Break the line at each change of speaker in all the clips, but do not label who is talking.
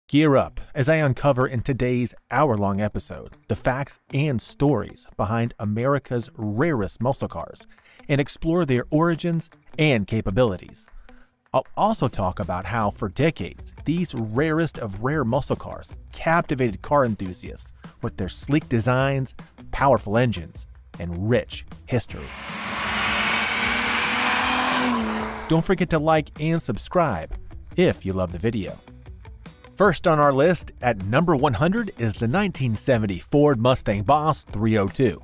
Gear up as I uncover in today's hour-long episode the facts and stories behind America's rarest muscle cars and explore their origins and capabilities. I'll also talk about how, for decades, these rarest of rare muscle cars captivated car enthusiasts with their sleek designs, powerful engines, and rich history. Don't forget to like and subscribe if you love the video. First on our list, at number 100, is the 1970 Ford Mustang Boss 302.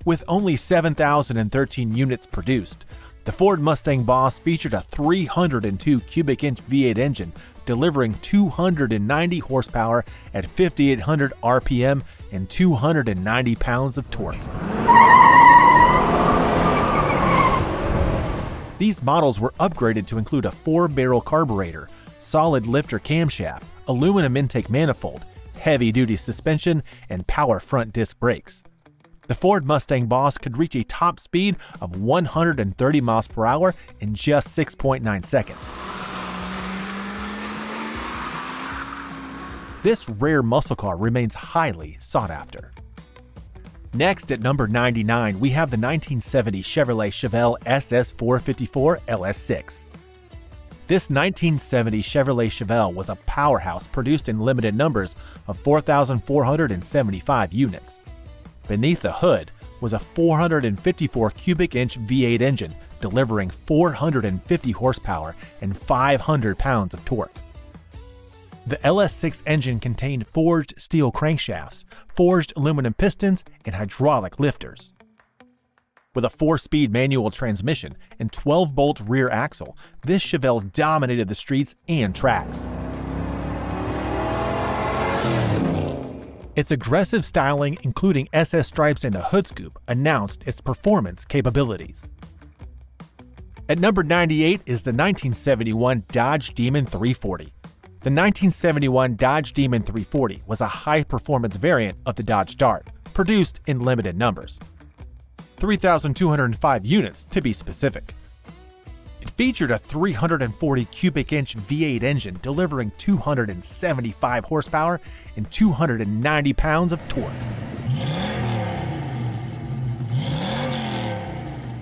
With only 7,013 units produced, the Ford Mustang Boss featured a 302 cubic inch V8 engine delivering 290 horsepower at 5,800 RPM and 290 pounds of torque. These models were upgraded to include a 4-barrel carburetor, solid lifter camshaft, aluminum intake manifold, heavy-duty suspension, and power front disc brakes. The Ford Mustang Boss could reach a top speed of 130 miles per hour in just 6.9 seconds. This rare muscle car remains highly sought after. Next, at number 99, we have the 1970 Chevrolet Chevelle SS454 LS6. This 1970 Chevrolet Chevelle was a powerhouse produced in limited numbers of 4,475 units. Beneath the hood was a 454 cubic inch V8 engine delivering 450 horsepower and 500 pounds of torque. The LS6 engine contained forged steel crankshafts, forged aluminum pistons, and hydraulic lifters. With a 4-speed manual transmission and 12-bolt rear axle, this Chevelle dominated the streets and tracks. Its aggressive styling, including SS stripes and a hood scoop, announced its performance capabilities. At number 98 is the 1971 Dodge Demon 340. The 1971 Dodge Demon 340 was a high-performance variant of the Dodge Dart, produced in limited numbers. 3,205 units to be specific. It featured a 340 cubic inch V8 engine delivering 275 horsepower and 290 pounds of torque.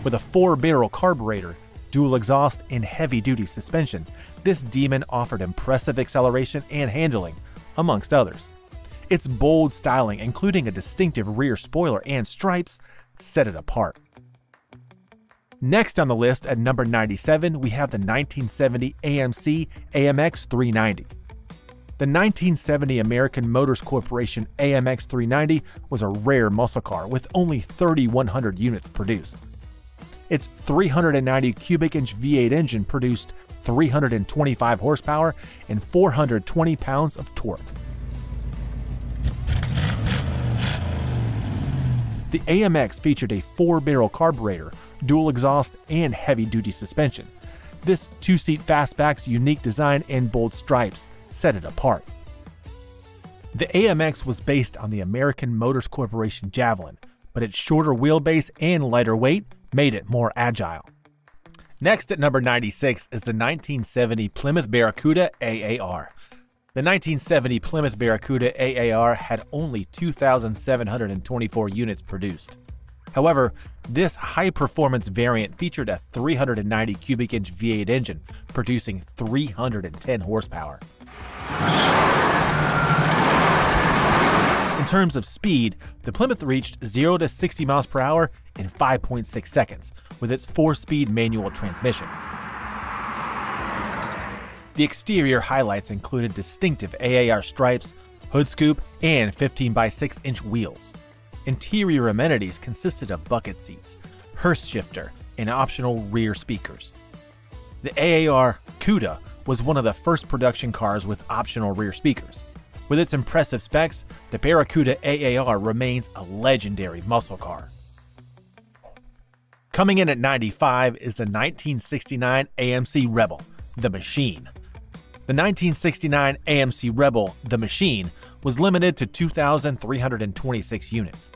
With a 4-barrel carburetor, dual exhaust, and heavy-duty suspension, this Demon offered impressive acceleration and handling, amongst others. Its bold styling, including a distinctive rear spoiler and stripes, set it apart. Next on the list, at number 97, we have the 1970 AMC AMX 390. The 1970 American Motors Corporation AMX 390 was a rare muscle car with only 3,100 units produced. Its 390 cubic inch V8 engine produced 325 horsepower and 420 pounds of torque. The AMX featured a 4-barrel carburetor, dual exhaust, and heavy-duty suspension. This 2-seat fastback's unique design and bold stripes set it apart. The AMX was based on the American Motors Corporation Javelin, but its shorter wheelbase and lighter weight made it more agile. Next at number 96 is the 1970 Plymouth Barracuda AAR. The 1970 Plymouth Barracuda AAR had only 2,724 units produced. However, this high-performance variant featured a 390 cubic inch V8 engine, producing 310 horsepower. In terms of speed, the Plymouth reached 0 to 60 miles per hour in 5.6 seconds with its 4-speed manual transmission. The exterior highlights included distinctive AAR stripes, hood scoop, and 15x6-inch wheels. Interior amenities consisted of bucket seats, hearse shifter, and optional rear speakers. The AAR CUDA was one of the first production cars with optional rear speakers. With its impressive specs, the Barracuda AAR remains a legendary muscle car. Coming in at 95 is the 1969 AMC Rebel, the Machine. The 1969 AMC Rebel, the Machine, was limited to 2,326 units.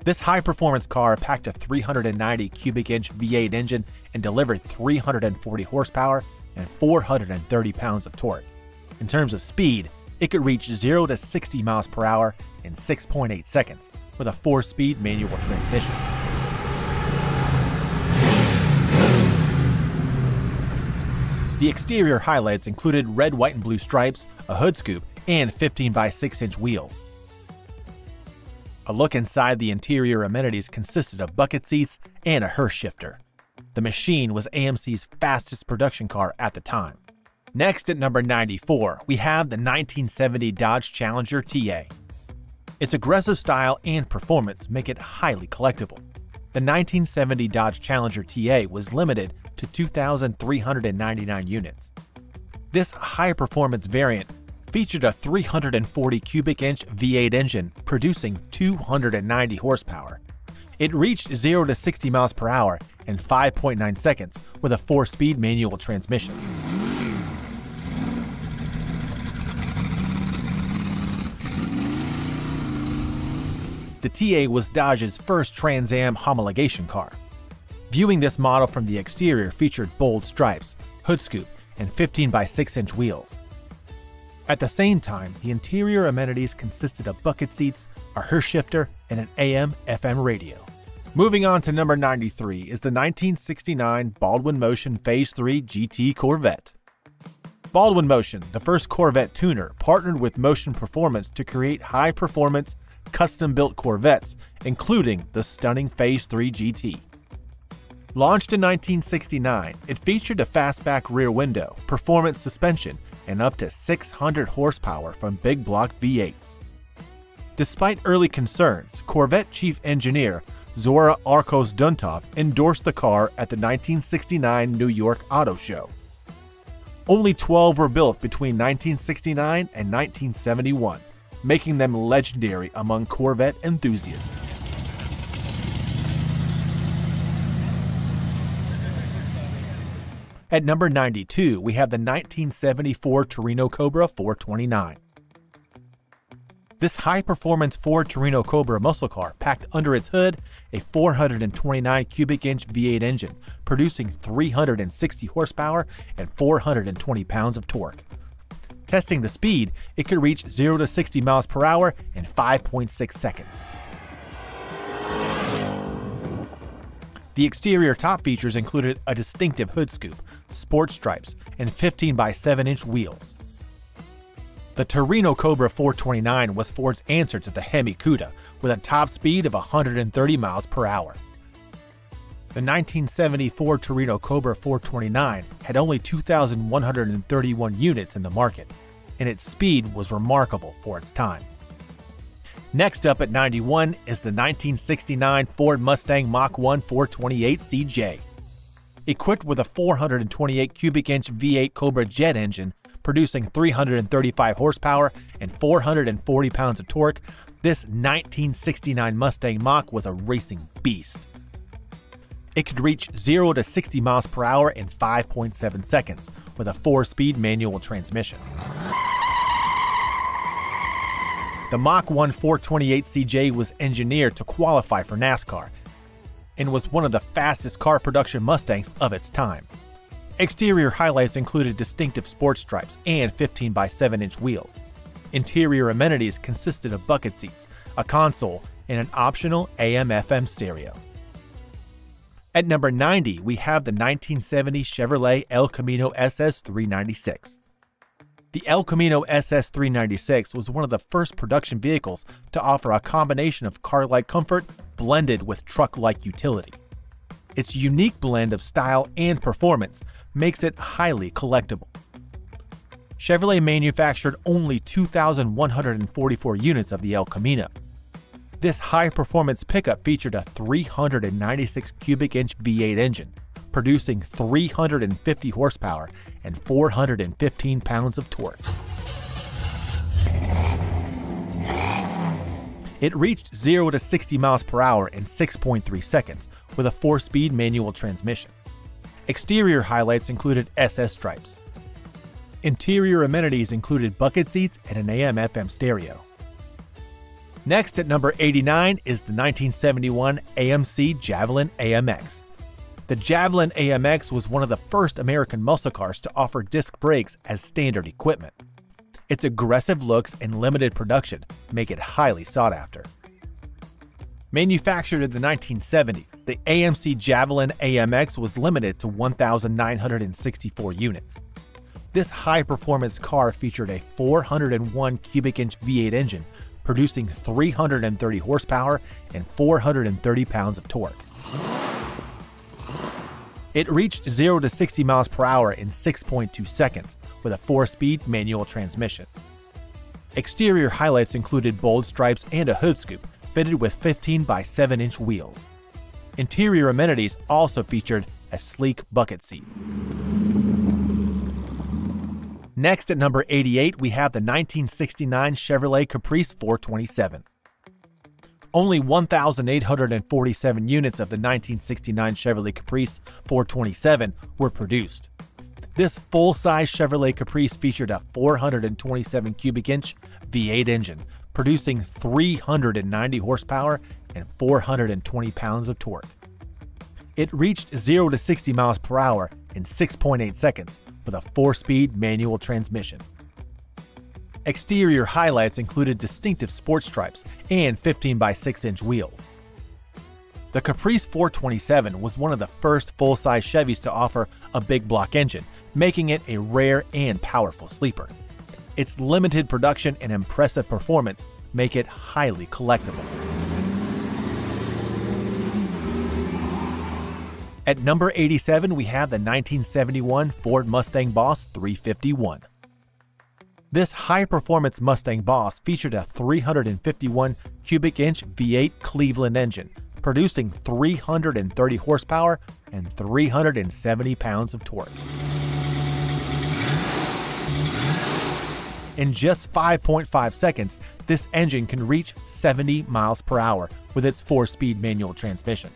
This high-performance car packed a 390 cubic inch V8 engine and delivered 340 horsepower and 430 pounds of torque. In terms of speed, it could reach 0 to 60 miles per hour in 6.8 seconds with a 4-speed manual transmission. The exterior highlights included red, white, and blue stripes, a hood scoop, and 15 by 6-inch wheels. A look inside the interior amenities consisted of bucket seats and a hearse shifter. The machine was AMC's fastest production car at the time. Next at number 94, we have the 1970 Dodge Challenger TA. Its aggressive style and performance make it highly collectible. The 1970 Dodge Challenger TA was limited to 2,399 units. This high-performance variant featured a 340 cubic inch V8 engine producing 290 horsepower. It reached 0 to 60 miles per hour in 5.9 seconds with a 4-speed manual transmission. The TA was Dodge's first Trans Am homologation car. Viewing this model from the exterior featured bold stripes, hood scoop, and 15 by 6-inch wheels. At the same time, the interior amenities consisted of bucket seats, a hearse shifter, and an AM/FM radio. Moving on to number 93 is the 1969 Baldwin Motion Phase 3 GT Corvette. Baldwin Motion, the first Corvette tuner, partnered with Motion Performance to create high-performance, custom-built Corvettes, including the stunning Phase 3 GT. Launched in 1969, it featured a fastback rear window, performance suspension, and up to 600 horsepower from big block V8s. Despite early concerns, Corvette chief engineer Zora Arcos-Duntov endorsed the car at the 1969 New York Auto Show. Only 12 were built between 1969 and 1971, making them legendary among Corvette enthusiasts. At number 92, we have the 1974 Torino Cobra 429. This high-performance Ford Torino Cobra muscle car packed under its hood a 429 cubic inch V8 engine, producing 360 horsepower and 420 pounds of torque. Testing the speed, it could reach 0 to 60 miles per hour in 5.6 seconds. The exterior top features included a distinctive hood scoop, sport stripes, and 15 by 7-inch wheels. The Torino Cobra 429 was Ford's answer to the Hemi Cuda, with a top speed of 130 miles per hour. The 1974 Torino Cobra 429 had only 2,131 units in the market, and its speed was remarkable for its time. Next up at 91 is the 1969 Ford Mustang Mach 1 428 CJ. Equipped with a 428 cubic inch V8 Cobra jet engine, producing 335 horsepower and 440 pounds of torque, this 1969 Mustang Mach was a racing beast. It could reach 0 to 60 miles per hour in 5.7 seconds with a 4-speed manual transmission. The Mach 1 428 CJ was engineered to qualify for NASCAR and was one of the fastest car production Mustangs of its time. Exterior highlights included distinctive sport stripes and 15 by 7-inch wheels. Interior amenities consisted of bucket seats, a console, and an optional AM/FM stereo. At number 90, we have the 1970 Chevrolet El Camino SS 396. The El Camino SS 396 was one of the first production vehicles to offer a combination of car-like comfort blended with truck-like utility. Its unique blend of style and performance makes it highly collectible. Chevrolet manufactured only 2,144 units of the El Camino. This high-performance pickup featured a 396 cubic inch V8 engine, producing 350 horsepower and 415 pounds of torque. It reached 0 to 60 miles per hour in 6.3 seconds with a 4-speed manual transmission. Exterior highlights included SS stripes. Interior amenities included bucket seats and an AM/FM stereo. Next at number 89 is the 1971 AMC Javelin AMX. The Javelin AMX was one of the first American muscle cars to offer disc brakes as standard equipment. Its aggressive looks and limited production make it highly sought after. Manufactured in the 1970s, the AMC Javelin AMX was limited to 1,964 units. This high-performance car featured a 401 cubic inch V8 engine, producing 330 horsepower and 430 pounds of torque. It reached 0 to 60 miles per hour in 6.2 seconds with a 4-speed manual transmission. Exterior highlights included bold stripes and a hood scoop, fitted with 15 by 7 inch wheels. Interior amenities also featured a sleek bucket seat. Next at number 88, we have the 1969 Chevrolet Caprice 427. Only 1,847 units of the 1969 Chevrolet Caprice 427 were produced. This full-size Chevrolet Caprice featured a 427 cubic inch V8 engine, producing 390 horsepower and 420 pounds of torque. It reached 0 to 60 miles per hour in 6.8 seconds with a 4-speed manual transmission. Exterior highlights included distinctive sports stripes and 15 by 6 inch wheels. The Caprice 427 was one of the first full-size Chevys to offer a big block engine, making it a rare and powerful sleeper. Its limited production and impressive performance make it highly collectible. At number 87, we have the 1971 Ford Mustang Boss 351. This high-performance Mustang Boss featured a 351 cubic inch V8 Cleveland engine, producing 330 horsepower and 370 pounds of torque. In just 5.5 seconds, this engine can reach 70 miles per hour with its 4-speed manual transmission.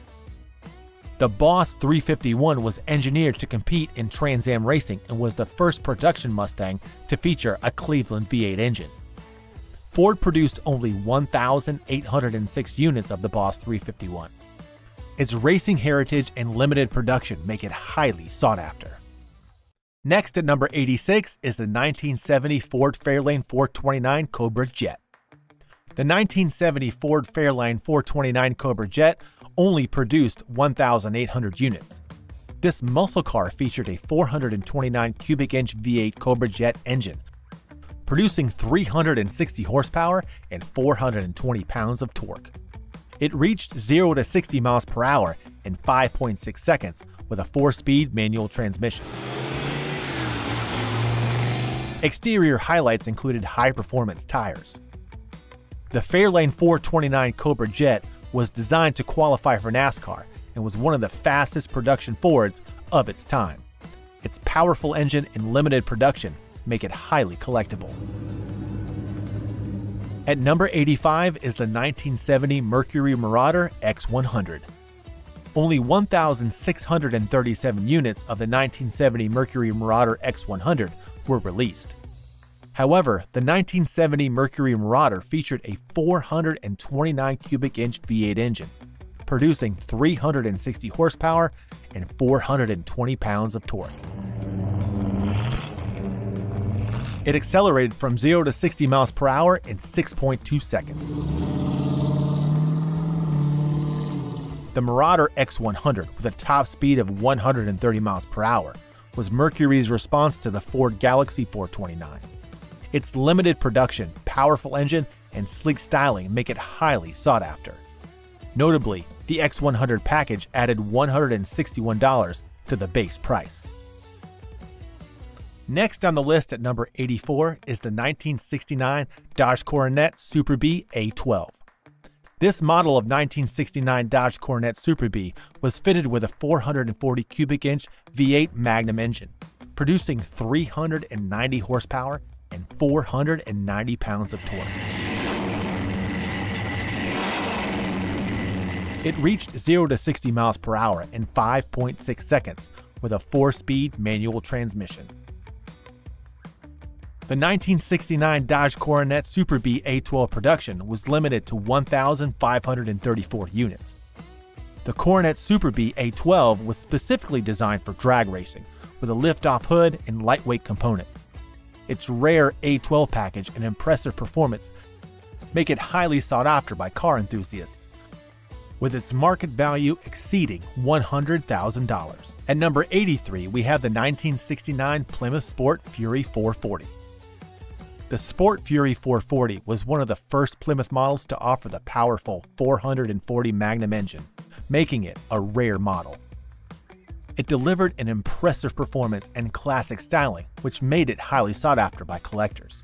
The Boss 351 was engineered to compete in Trans Am racing and was the first production Mustang to feature a Cleveland V8 engine. Ford produced only 1,806 units of the Boss 351. Its racing heritage and limited production make it highly sought after. Next at number 86 is the 1970 Ford Fairlane 429 Cobra Jet. The 1970 Ford Fairlane 429 Cobra Jet only produced 1,800 units. This muscle car featured a 429 cubic inch V8 Cobra Jet engine, producing 360 horsepower and 420 pounds of torque. It reached 0 to 60 miles per hour in 5.6 seconds with a 4-speed manual transmission. Exterior highlights included high-performance tires. The Fairlane 429 Cobra Jet was designed to qualify for NASCAR and was one of the fastest production Fords of its time. Its powerful engine and limited production make it highly collectible. At number 85 is the 1970 Mercury Marauder X100. Only 1,637 units of the 1970 Mercury Marauder X100 were released. However, the 1970 Mercury Marauder featured a 429 cubic inch V8 engine, producing 360 horsepower and 420 pounds of torque. It accelerated from 0 to 60 miles per hour in 6.2 seconds. The Marauder X100, with a top speed of 130 miles per hour, was Mercury's response to the Ford Galaxie 429. Its limited production, powerful engine, and sleek styling make it highly sought after. Notably, the X100 package added $161 to the base price. Next on the list at number 84 is the 1969 Dodge Coronet Super Bee A12. This model of 1969 Dodge Coronet Super Bee was fitted with a 440 cubic inch V8 Magnum engine, producing 390 horsepower and 490 pounds of torque. It reached 0 to 60 miles per hour in 5.6 seconds with a 4-speed manual transmission. The 1969 Dodge Coronet Super Bee A12 production was limited to 1,534 units. The Coronet Super Bee A12 was specifically designed for drag racing, with a lift-off hood and lightweight components. Its rare A12 package and impressive performance make it highly sought after by car enthusiasts, with its market value exceeding $100,000. At number 83, we have the 1969 Plymouth Sport Fury 440. The Sport Fury 440 was one of the first Plymouth models to offer the powerful 440 Magnum engine, making it a rare model. It delivered an impressive performance and classic styling, which made it highly sought after by collectors.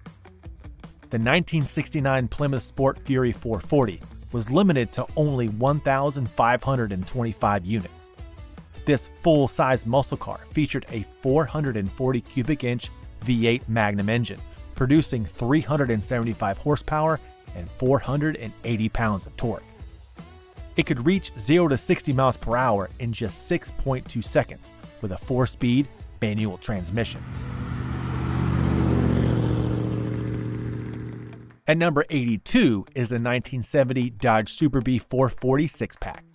The 1969 Plymouth Sport Fury 440 was limited to only 1,525 units. This full-size muscle car featured a 440 cubic inch V8 Magnum engine, producing 375 horsepower and 480 pounds of torque. It could reach 0 to 60 miles per hour in just 6.2 seconds with a 4-speed manual transmission. At number 82 is the 1970 Dodge Super Bee 440 6-pack.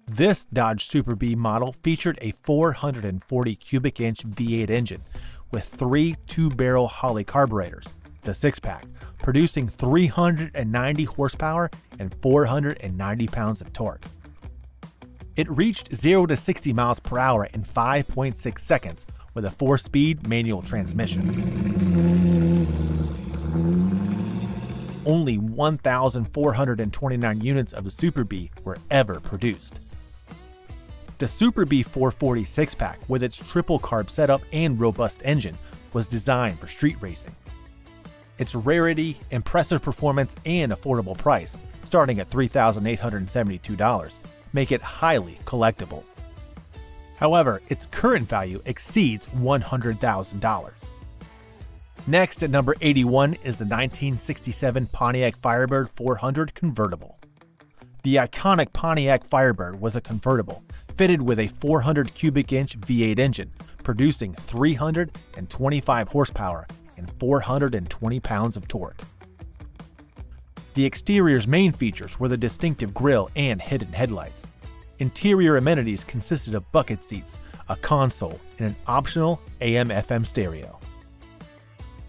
This Dodge Super Bee model featured a 440 cubic inch V8 engine with 3 2-barrel Holley carburetors, the 6-pack, producing 390 horsepower and 490 pounds of torque. It reached 0 to 60 miles per hour in 5.6 seconds with a 4-speed manual transmission. Only 1,429 units of the Super Bee were ever produced. The Super Bee 440 6-pack, with its triple carb setup and robust engine, was designed for street racing. Its rarity, impressive performance, and affordable price, starting at $3,872, make it highly collectible. However, its current value exceeds $100,000. Next, at number 81 is the 1967 Pontiac Firebird 400 convertible. The iconic Pontiac Firebird was a convertible fitted with a 400 cubic inch V8 engine, producing 325 horsepower and 420 pounds of torque. The exterior's main features were the distinctive grille and hidden headlights. Interior amenities consisted of bucket seats, a console, and an optional AM/FM stereo.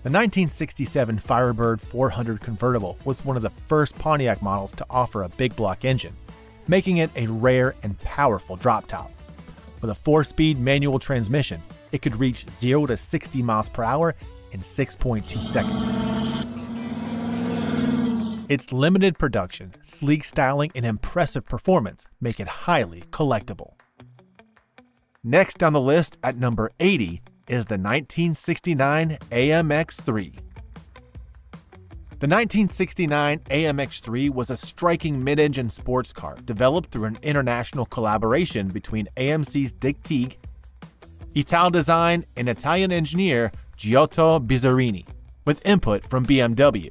The 1967 Firebird 400 convertible was one of the first Pontiac models to offer a big block engine, making it a rare and powerful drop top. With a 4-speed manual transmission, it could reach 0 to 60 miles per hour in 6.2 seconds. Its limited production, sleek styling, and impressive performance make it highly collectible. Next on the list at number 80 is the 1969 AMX3. The 1969 AMX3 was a striking mid-engine sports car developed through an international collaboration between AMC's Dick Teague, Italdesign, and Italian engineer Giotto Bizzarini, with input from BMW.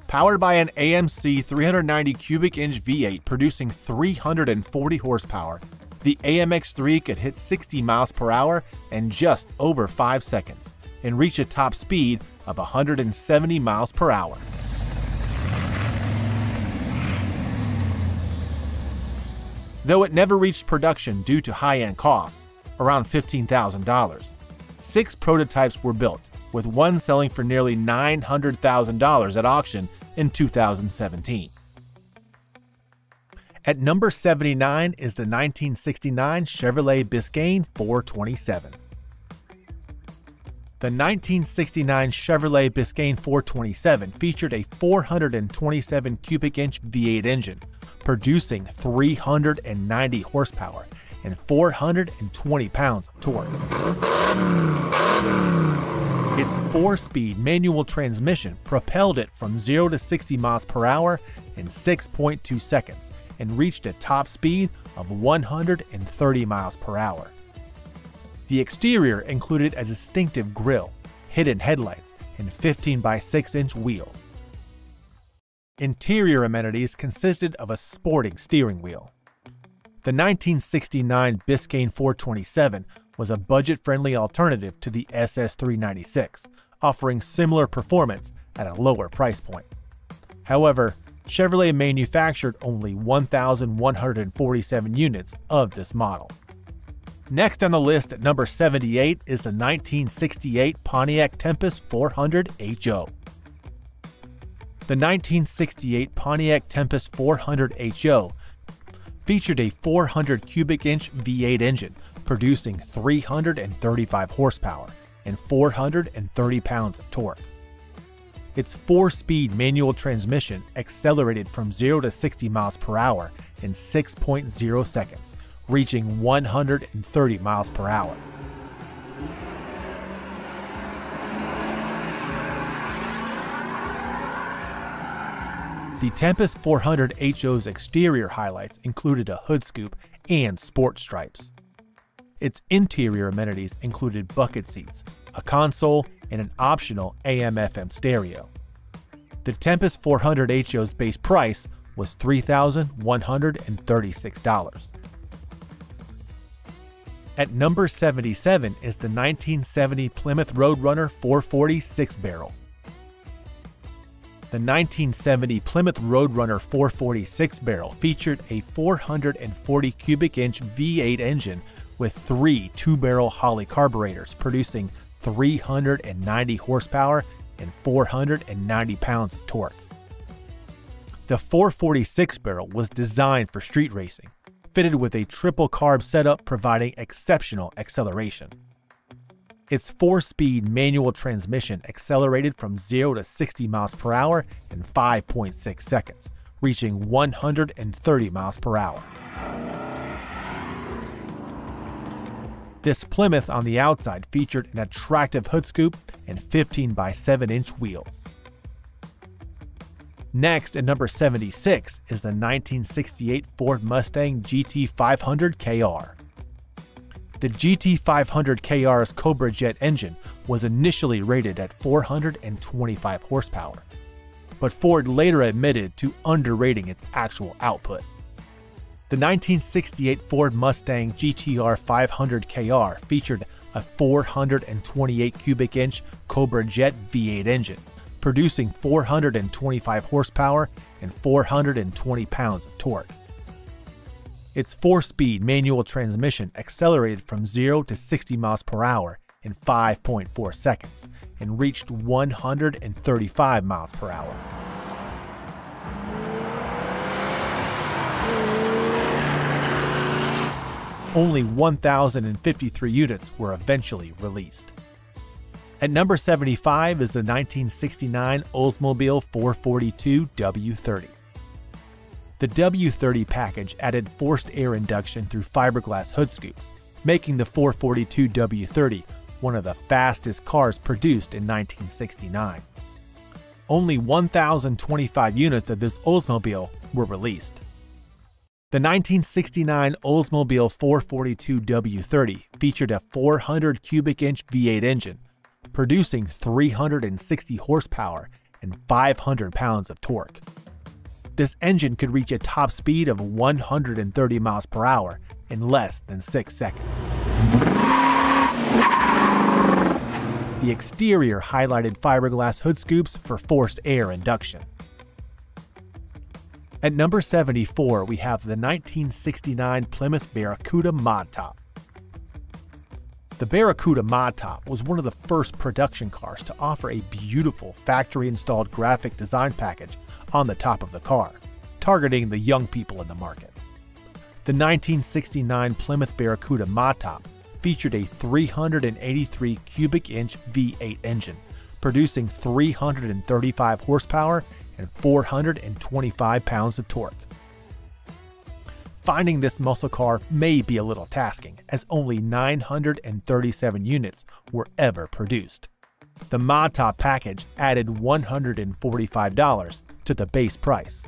Powered by an AMC 390 cubic inch V8 producing 340 horsepower, the AMX3 could hit 60 miles per hour in just over 5 seconds and reach a top speed of 170 miles per hour. Though it never reached production due to high-end costs, around $15,000, 6 prototypes were built, with one selling for nearly $900,000 at auction in 2017. At number 79 is the 1969 Chevrolet Biscayne 427. The 1969 Chevrolet Biscayne 427 featured a 427 cubic inch V8 engine, producing 390 horsepower and 420 pounds of torque. Its 4-speed manual transmission propelled it from 0 to 60 miles per hour in 6.2 seconds and reached a top speed of 130 miles per hour. The exterior included a distinctive grille, hidden headlights, and 15 by 6 inch wheels. Interior amenities consisted of a sporting steering wheel. The 1969 Biscayne 427 was a budget-friendly alternative to the SS396, offering similar performance at a lower price point. However, Chevrolet manufactured only 1,147 units of this model. Next on the list at number 78 is the 1968 Pontiac Tempest 400 HO. The 1968 Pontiac Tempest 400 HO featured a 400 cubic inch V8 engine producing 335 horsepower and 430 pounds of torque. Its 4-speed manual transmission accelerated from 0 to 60 miles per hour in 6.0 seconds, reaching 130 miles per hour. The Tempest 400 HO's exterior highlights included a hood scoop and sport stripes. Its interior amenities included bucket seats, a console, and an optional AM/FM stereo. The Tempest 400 HO's base price was $3,136. At number 77 is the 1970 Plymouth Roadrunner 440 6-barrel. The 1970 Plymouth Roadrunner 440 6-barrel featured a 440 cubic inch V8 engine with 3 2-barrel Holley carburetors producing 390 horsepower and 490 pounds of torque. The 440 6-barrel was designed for street racing, fitted with a triple carb setup providing exceptional acceleration. Its 4-speed manual transmission accelerated from 0 to 60 miles per hour in 5.6 seconds, reaching 130 miles per hour. This Plymouth on the outside featured an attractive hood scoop and 15 by 7-inch wheels. Next, at number 76, is the 1968 Ford Mustang GT500 KR. The GT500 KR's Cobra Jet engine was initially rated at 425 horsepower, but Ford later admitted to underrating its actual output. The 1968 Ford Mustang GTR 500 KR featured a 428 cubic inch Cobra Jet V8 engine, producing 425 horsepower and 420 pounds of torque. Its 4-speed manual transmission accelerated from 0 to 60 miles per hour in 5.4 seconds and reached 135 miles per hour. Only 1,053 units were eventually released. At number 75 is the 1969 Oldsmobile 442 W30. The W30 package added forced air induction through fiberglass hood scoops, making the 442 W30 one of the fastest cars produced in 1969. Only 1,025 units of this Oldsmobile were released. The 1969 Oldsmobile 442 W30 featured a 400 cubic inch V8 engine, producing 360 horsepower and 500 pounds of torque. This engine could reach a top speed of 130 miles per hour in less than 6 seconds. The exterior highlighted fiberglass hood scoops for forced air induction. At number 74, we have the 1969 Plymouth Barracuda Mod Top. The Barracuda Mod Top was one of the first production cars to offer a beautiful factory-installed graphic design package on the top of the car, targeting the young people in the market. The 1969 Plymouth Barracuda Mod Top featured a 383 cubic inch V8 engine, producing 335 horsepower and 425 pounds of torque. Finding this muscle car may be a little tasking, as only 937 units were ever produced. The Mod Top package added $145 to the base price.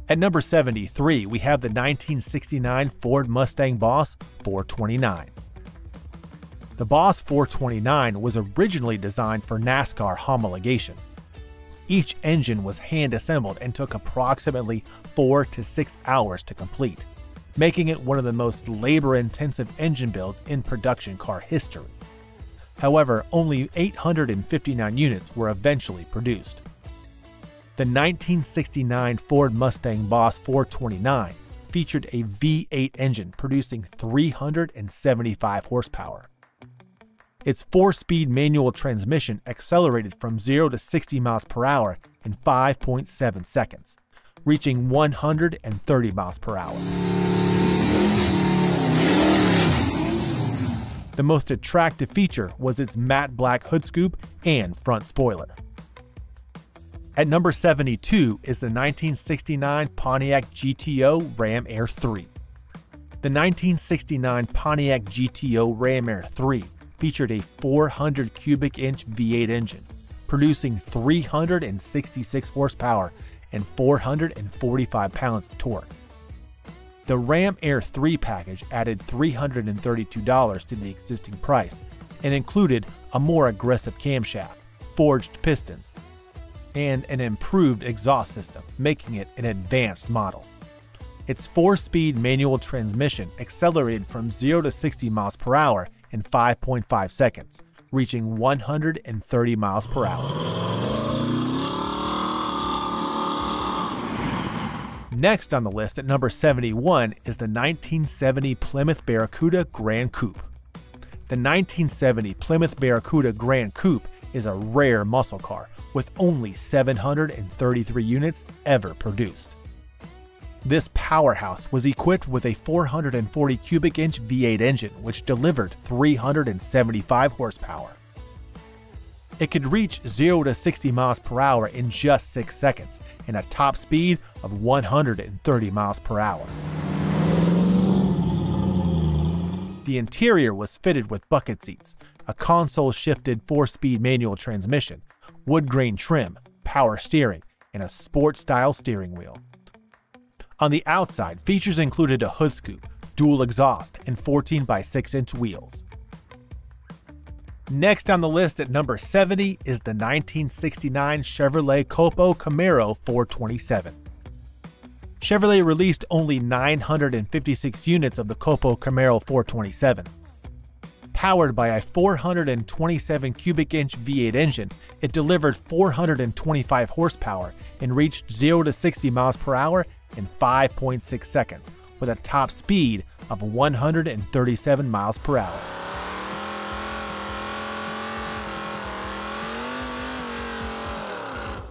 At number 73, we have the 1969 Ford Mustang Boss 429. The Boss 429 was originally designed for NASCAR homologation. Each engine was hand-assembled and took approximately 4 to 6 hours to complete, making it one of the most labor-intensive engine builds in production car history. However, only 859 units were eventually produced. The 1969 Ford Mustang Boss 429 featured a V8 engine producing 375 horsepower. Its 4-speed manual transmission accelerated from 0 to 60 miles per hour in 5.7 seconds, reaching 130 miles per hour. The most attractive feature was its matte black hood scoop and front spoiler. At number 72 is the 1969 Pontiac GTO Ram Air 3. The 1969 Pontiac GTO Ram Air 3 featured a 400 cubic inch V8 engine, producing 366 horsepower and 445 pounds of torque. The Ram Air 3 package added $332 to the existing price and included a more aggressive camshaft, forged pistons, and an improved exhaust system, making it an advanced model. Its 4-speed manual transmission accelerated from 0 to 60 miles per hour in 5.5 seconds, reaching 130 miles per hour. Next on the list at number 71 is the 1970 Plymouth Barracuda Grand Coupe. The 1970 Plymouth Barracuda Grand Coupe is a rare muscle car with only 733 units ever produced. This powerhouse was equipped with a 440 cubic inch V8 engine which delivered 375 horsepower. It could reach 0 to 60 miles per hour in just 6 seconds and a top speed of 130 miles per hour. The interior was fitted with bucket seats, a console-shifted 4-speed manual transmission, wood grain trim, power steering, and a sport-style steering wheel. On the outside, features included a hood scoop, dual exhaust, and 14x6-inch wheels. Next on the list at number 70 is the 1969 Chevrolet Copo Camaro 427. Chevrolet released only 956 units of the Copo Camaro 427. Powered by a 427 cubic inch V8 engine, it delivered 425 horsepower and reached 0 to 60 miles per hour in 5.6 seconds, with a top speed of 137 miles per hour.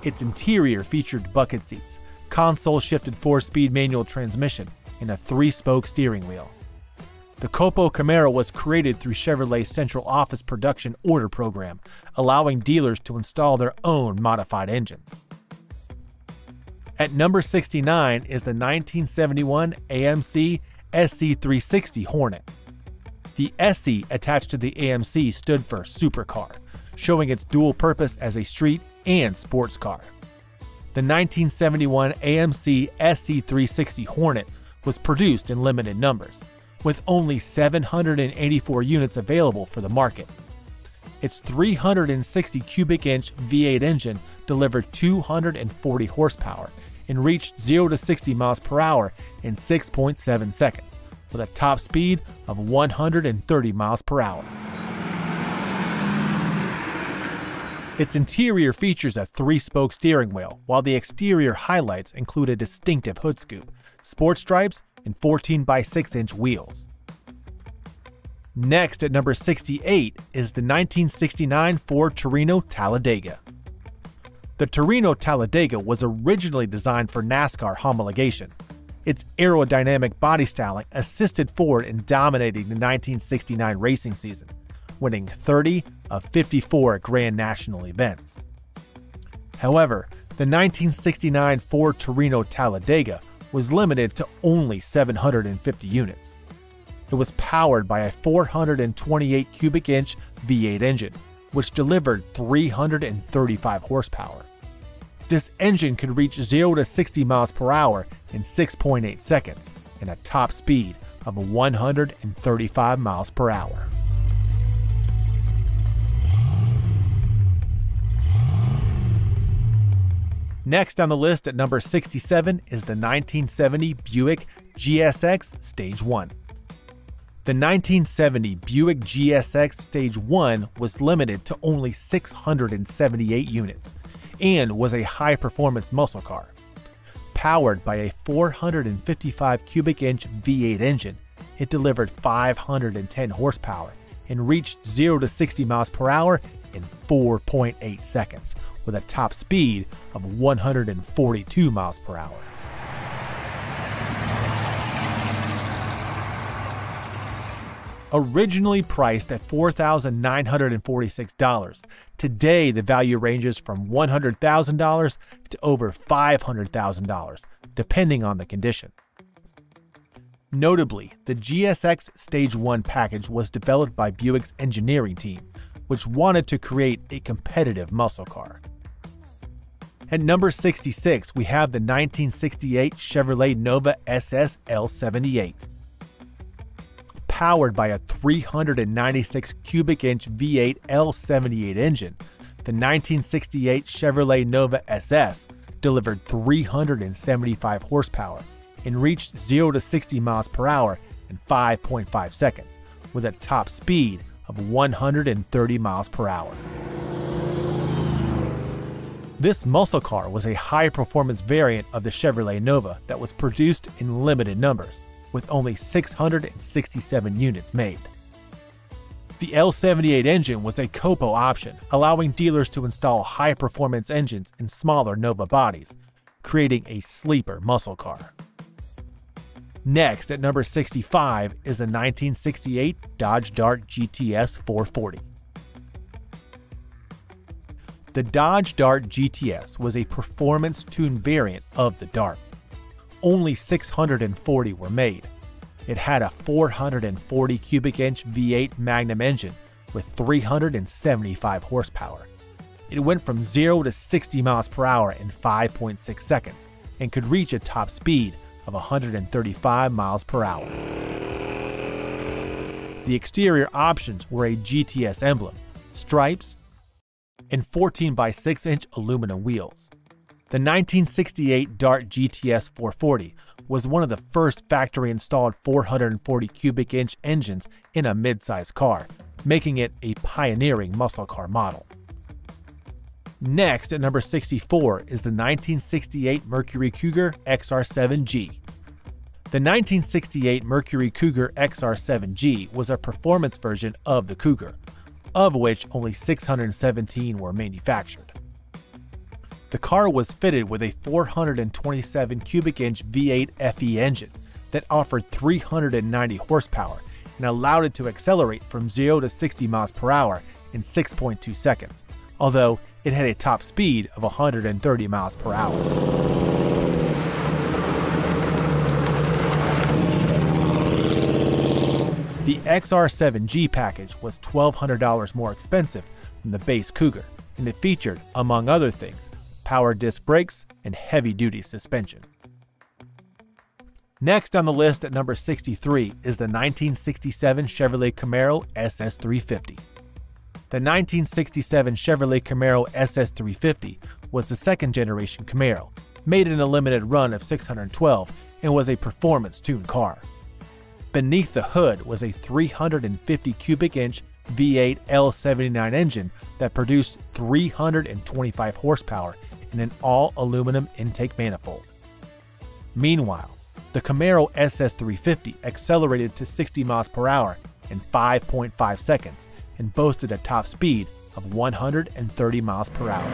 Its interior featured bucket seats, console-shifted 4-speed manual transmission, and a 3-spoke steering wheel. The Copo Camaro was created through Chevrolet's Central Office Production Order Program, allowing dealers to install their own modified engines. At number 69 is the 1971 AMC SC360 Hornet. The SC attached to the AMC stood for Supercar, showing its dual purpose as a street and sports car. The 1971 AMC SC360 Hornet was produced in limited numbers, with only 784 units available for the market. Its 360 cubic inch V8 engine delivered 240 horsepower and reached 0 to 60 miles per hour in 6.7 seconds, with a top speed of 130 miles per hour. Its interior features a 3-spoke steering wheel, while the exterior highlights include a distinctive hood scoop, sport stripes, and 14x6-inch wheels. Next at number 68 is the 1969 Ford Torino Talladega. The Torino Talladega was originally designed for NASCAR homologation. Its aerodynamic body styling assisted Ford in dominating the 1969 racing season, winning 30 of 54 Grand National events. However, the 1969 Ford Torino Talladega was limited to only 750 units. It was powered by a 428 cubic inch V8 engine, which delivered 335 horsepower. This engine could reach 0 to 60 miles per hour in 6.8 seconds and a top speed of 135 miles per hour. Next on the list at number 67 is the 1970 Buick GSX Stage 1. The 1970 Buick GSX Stage 1 was limited to only 678 units and was a high-performance muscle car. Powered by a 455 cubic inch V8 engine, it delivered 510 horsepower and reached 0 to 60 miles per hour in 4.8 seconds, with a top speed of 142 miles per hour. Originally priced at $4,946, today the value ranges from $100,000 to over $500,000, depending on the condition. Notably, the GSX Stage 1 package was developed by Buick's engineering team, which wanted to create a competitive muscle car. At number 66, we have the 1968 Chevrolet Nova SS L78. Powered by a 396 cubic inch V8 L78 engine, the 1968 Chevrolet Nova SS delivered 375 horsepower and reached 0 to 60 miles per hour in 5.5 seconds, with a top speed of 130 miles per hour. This muscle car was a high-performance variant of the Chevrolet Nova that was produced in limited numbers, with only 667 units made. The L78 engine was a COPO option, allowing dealers to install high-performance engines in smaller Nova bodies, creating a sleeper muscle car. Next, at number 65, is the 1968 Dodge Dart GTS 440. The Dodge Dart GTS was a performance-tuned variant of the Dart. Only 640 were made. It had a 440 cubic inch V8 Magnum engine with 375 horsepower. It went from 0 to 60 miles per hour in 5.6 seconds and could reach a top speed of 135 miles per hour. The exterior options were a GTS emblem, stripes, and 14 by 6 inch aluminum wheels. The 1968 Dart GTS 440 was one of the first factory-installed 440 cubic inch engines in a midsize car, making it a pioneering muscle car model. Next, at number 64, is the 1968 Mercury Cougar XR7G. The 1968 Mercury Cougar XR7G was a performance version of the Cougar, of which only 617 were manufactured. The car was fitted with a 427 cubic inch V8 FE engine that offered 390 horsepower and allowed it to accelerate from 0 to 60 miles per hour in 6.2 seconds, although it had a top speed of 130 miles per hour. The XR7G package was $1,200 more expensive than the base Cougar, and it featured, among other things, power disc brakes and heavy-duty suspension. Next on the list at number 63 is the 1967 Chevrolet Camaro SS350. The 1967 Chevrolet Camaro SS350 was the second-generation Camaro, made in a limited run of 612 and was a performance-tuned car. Beneath the hood was a 350 cubic inch V8 L79 engine that produced 325 horsepower in an all-aluminum intake manifold. Meanwhile, the Camaro SS350 accelerated to 60 miles per hour in 5.5 seconds and boasted a top speed of 130 miles per hour.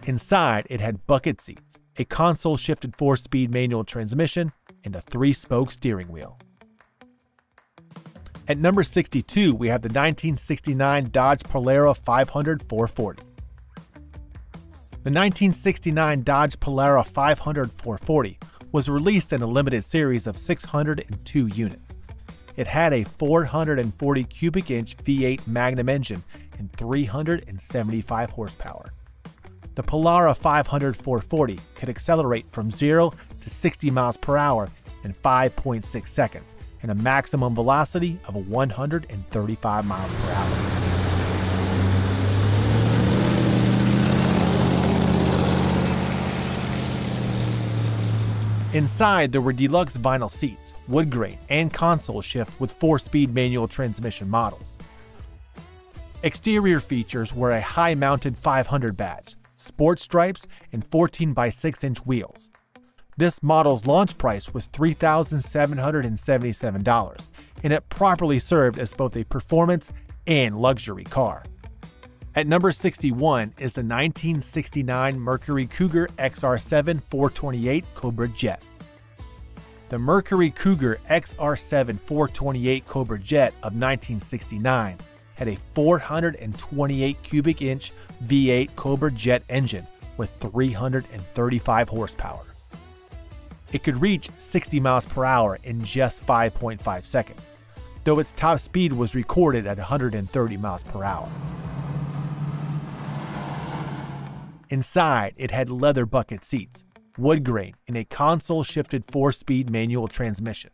Inside, it had bucket seats, a console-shifted 4-speed manual transmission, and a 3-spoke steering wheel. At number 62, we have the 1969 Dodge Polara 500 440. The 1969 Dodge Polara 500 440 was released in a limited series of 602 units. It had a 440 cubic inch V8 Magnum engine and 375 horsepower. The Polara 500 440 could accelerate from 0 to 60 miles per hour in 5.6 seconds and a maximum velocity of 135 miles per hour. Inside, there were deluxe vinyl seats, wood grain, and console shift with 4-speed manual transmission models. Exterior features were a high-mounted 500 badge, sport stripes, and 14x6-inch wheels. This model's launch price was $3,777, and it properly served as both a performance and luxury car. At number 61 is the 1969 Mercury Cougar XR7 428 Cobra Jet. The Mercury Cougar XR7 428 Cobra Jet of 1969 had a 428 cubic inch V8 Cobra Jet engine with 335 horsepower. It could reach 60 miles per hour in just 5.5 seconds, though its top speed was recorded at 130 miles per hour. Inside, it had leather bucket seats, wood grain, and a console-shifted 4-speed manual transmission.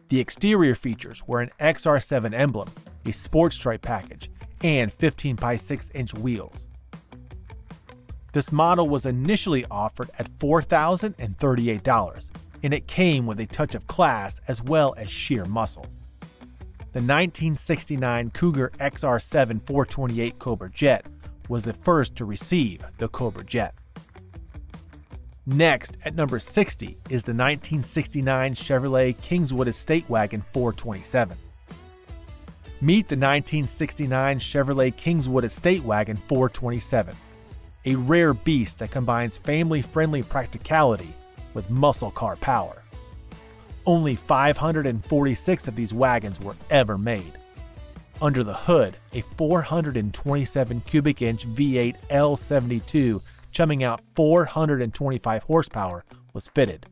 The exterior features were an XR7 emblem, a sport stripe package, and 15x6-inch wheels. This model was initially offered at $4,038, and it came with a touch of class as well as sheer muscle. The 1969 Cougar XR7 428 Cobra Jet was the first to receive the Cobra Jet. Next, at number 60, is the 1969 Chevrolet Kingswood Estate Wagon 427. Meet the 1969 Chevrolet Kingswood Estate Wagon 427, a rare beast that combines family-friendly practicality with muscle car power. Only 546 of these wagons were ever made. Under the hood, a 427 cubic inch V8 L72 chumming out 425 horsepower was fitted.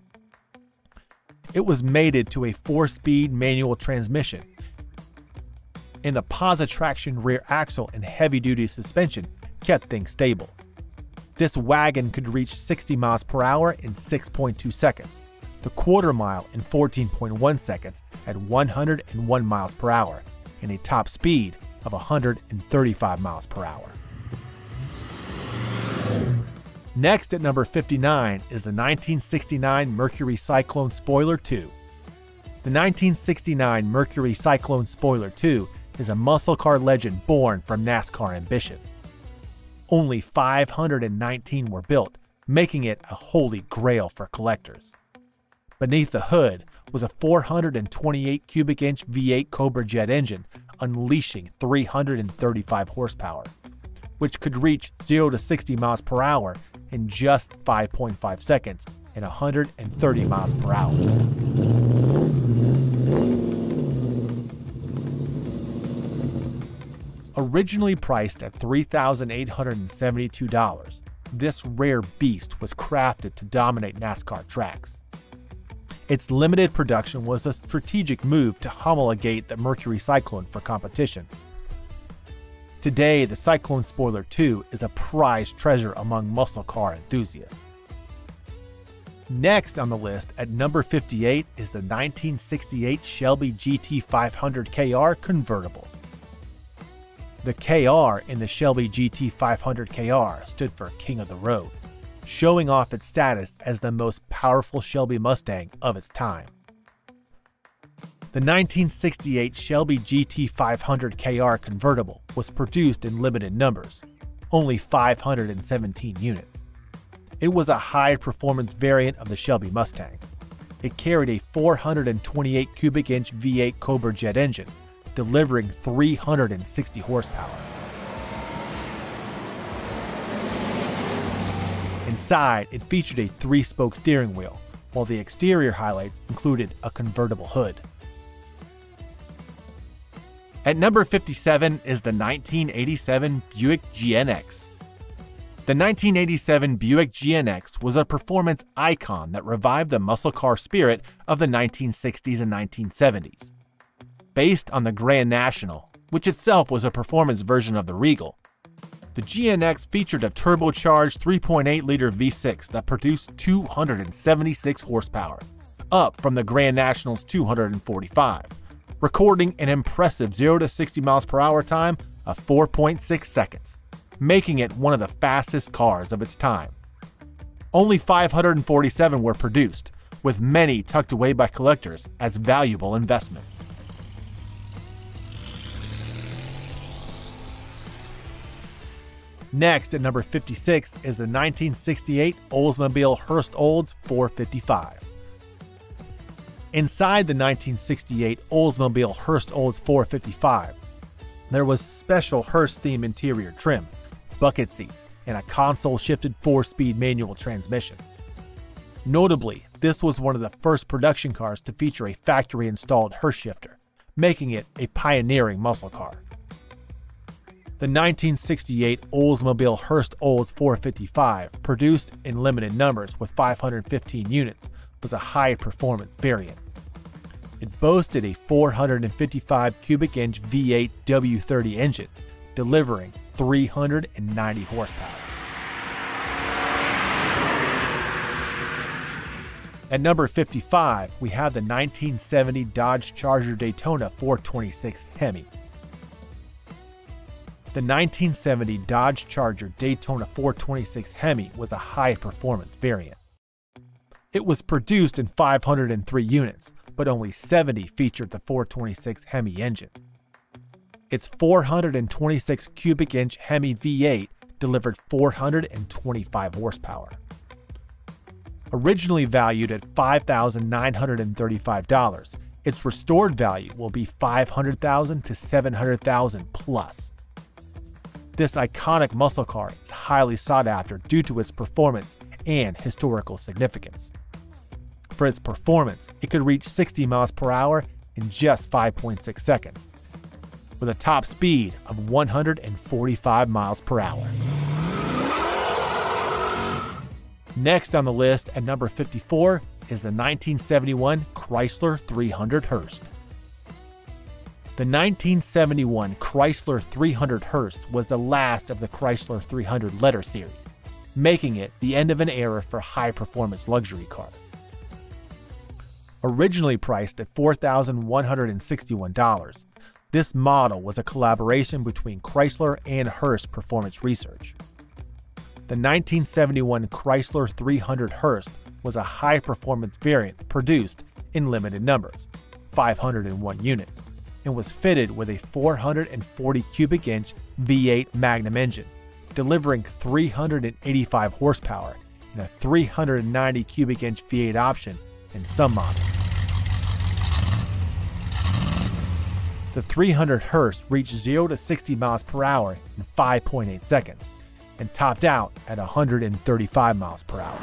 It was mated to a 4-speed manual transmission, and the posi-traction rear axle and heavy-duty suspension kept things stable. This wagon could reach 60 miles per hour in 6.2 seconds, the quarter mile in 14.1 seconds at 101 miles per hour, and a top speed of 135 miles per hour. Next at number 59 is the 1969 Mercury Cyclone Spoiler 2. The 1969 Mercury Cyclone Spoiler 2 is a muscle car legend born from NASCAR ambition. Only 519 were built, making it a holy grail for collectors. Beneath the hood was a 428 cubic inch V8 Cobra Jet engine unleashing 335 horsepower, which could reach 0 to 60 miles per hour in just 5.5 seconds and 130 miles per hour. Originally priced at $3,872, this rare beast was crafted to dominate NASCAR tracks. Its limited production was a strategic move to homologate the Mercury Cyclone for competition. Today, the Cyclone Spoiler 2 is a prized treasure among muscle car enthusiasts. Next on the list at number 58 is the 1968 Shelby GT 500 KR convertible. The KR in the Shelby GT 500 KR stood for King of the Road, showing off its status as the most powerful Shelby Mustang of its time. The 1968 Shelby GT 500 KR convertible was produced in limited numbers, only 517 units. It was a high-performance variant of the Shelby Mustang. It carried a 428 cubic inch V8 Cobra Jet engine, delivering 360 horsepower. Inside, it featured a 3-spoke steering wheel, while the exterior highlights included a convertible hood. At number 57 is the 1987 Buick GNX. The 1987 Buick GNX was a performance icon that revived the muscle car spirit of the 1960s and 1970s. Based on the Grand National, which itself was a performance version of the Regal, the GNX featured a turbocharged 3.8-liter V6 that produced 276 horsepower, up from the Grand National's 245, recording an impressive 0 to 60 miles per hour time of 4.6 seconds, making it one of the fastest cars of its time. Only 547 were produced, with many tucked away by collectors as valuable investments. Next, at number 56, is the 1968 Oldsmobile Hearst Olds 455. Inside the 1968 Oldsmobile Hearst Olds 455, there was special Hearst-themed interior trim, bucket seats, and a console-shifted 4-speed manual transmission. Notably, this was one of the first production cars to feature a factory-installed Hearst shifter, making it a pioneering muscle car. The 1968 Oldsmobile Hearst Olds 455, produced in limited numbers with 515 units, was a high-performance variant. It boasted a 455 cubic inch V8 W30 engine, delivering 390 horsepower. At number 55, we have the 1970 Dodge Charger Daytona 426 Hemi. The 1970 Dodge Charger Daytona 426 Hemi was a high-performance variant. It was produced in 503 units, but only 70 featured the 426 Hemi engine. Its 426 cubic inch Hemi V8 delivered 425 horsepower. Originally valued at $5,935, its restored value will be $500,000 to $700,000 plus. This iconic muscle car is highly sought after due to its performance and historical significance. For its performance, it could reach 60 miles per hour in just 5.6 seconds, with a top speed of 145 miles per hour. Next on the list at number 54 is the 1971 Chrysler 300 Hearst. The 1971 Chrysler 300 Hearst was the last of the Chrysler 300 letter series, making it the end of an era for high-performance luxury cars. Originally priced at $4,161, this model was a collaboration between Chrysler and Hearst Performance Research. The 1971 Chrysler 300 Hearst was a high-performance variant produced in limited numbers, 501 units, and was fitted with a 440 cubic inch V8 Magnum engine, delivering 385 horsepower and a 390 cubic inch V8 option in some models. The 300 Hearst reached 0 to 60 miles per hour in 5.8 seconds and topped out at 135 miles per hour.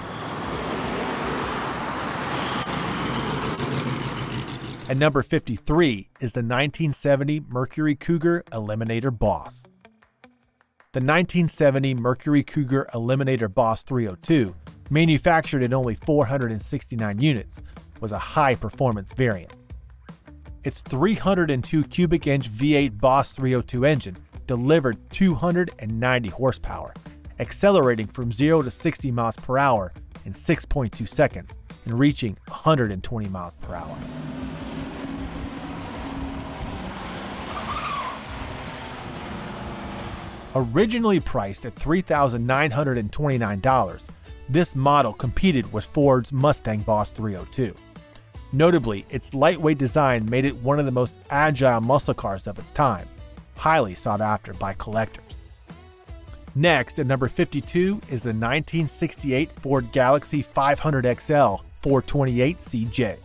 At number 53 is the 1970 Mercury Cougar Eliminator Boss. The 1970 Mercury Cougar Eliminator Boss 302, manufactured in only 469 units, was a high-performance variant. Its 302 cubic inch V8 Boss 302 engine delivered 290 horsepower, accelerating from 0 to 60 miles per hour in 6.2 seconds and reaching 120 miles per hour. Originally priced at $3,929, this model competed with Ford's Mustang Boss 302. Notably, its lightweight design made it one of the most agile muscle cars of its time, highly sought after by collectors. Next, at number 52, is the 1968 Ford Galaxy 500 XL 428 CJ.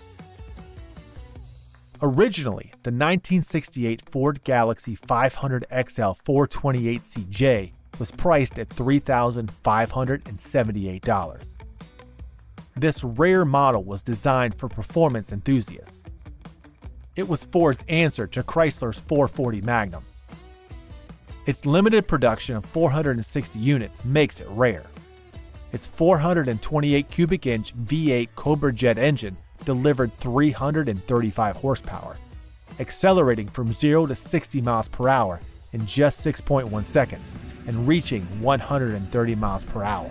Originally, the 1968 Ford Galaxy 500 XL 428 CJ was priced at $3,578. This rare model was designed for performance enthusiasts. It was Ford's answer to Chrysler's 440 Magnum. Its limited production of 460 units makes it rare. Its 428 cubic inch V8 Cobra Jet engine delivered 335 horsepower, accelerating from 0 to 60 miles per hour in just 6.1 seconds and reaching 130 miles per hour.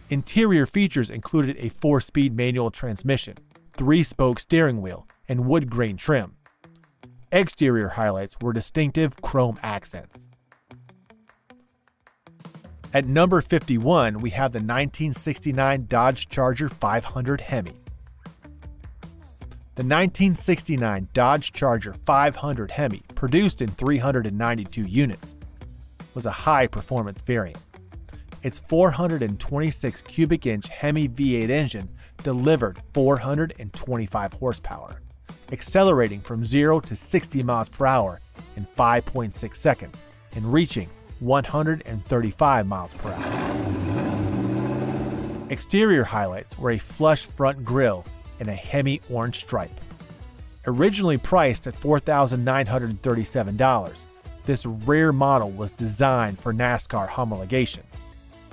Interior features included a 4-speed manual transmission, 3-spoke steering wheel, and wood grain trim. Exterior highlights were distinctive chrome accents. At number 51, we have the 1969 Dodge Charger 500 Hemi. The 1969 Dodge Charger 500 Hemi, produced in 392 units, was a high-performance variant. Its 426 cubic inch Hemi V8 engine delivered 425 horsepower, accelerating from 0 to 60 miles per hour in 5.6 seconds and reaching 135 miles per hour. Exterior highlights were a flush front grille and a Hemi orange stripe. Originally priced at $4,937, this rare model was designed for NASCAR homologation.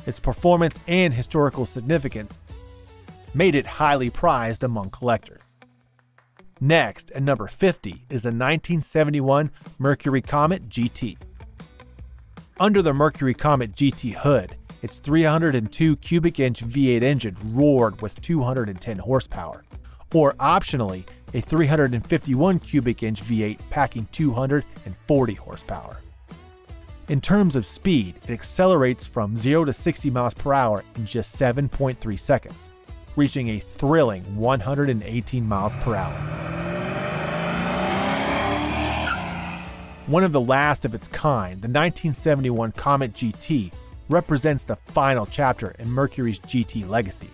Its performance and historical significance made it highly prized among collectors. Next, at number 50, is the 1971 Mercury Comet GT. Under the Mercury Comet GT hood, its 302 cubic inch V8 engine roared with 210 horsepower, or optionally, a 351 cubic inch V8 packing 240 horsepower. In terms of speed, it accelerates from 0 to 60 miles per hour in just 7.3 seconds, reaching a thrilling 118 miles per hour. One of the last of its kind, the 1971 Comet GT represents the final chapter in Mercury's GT legacy,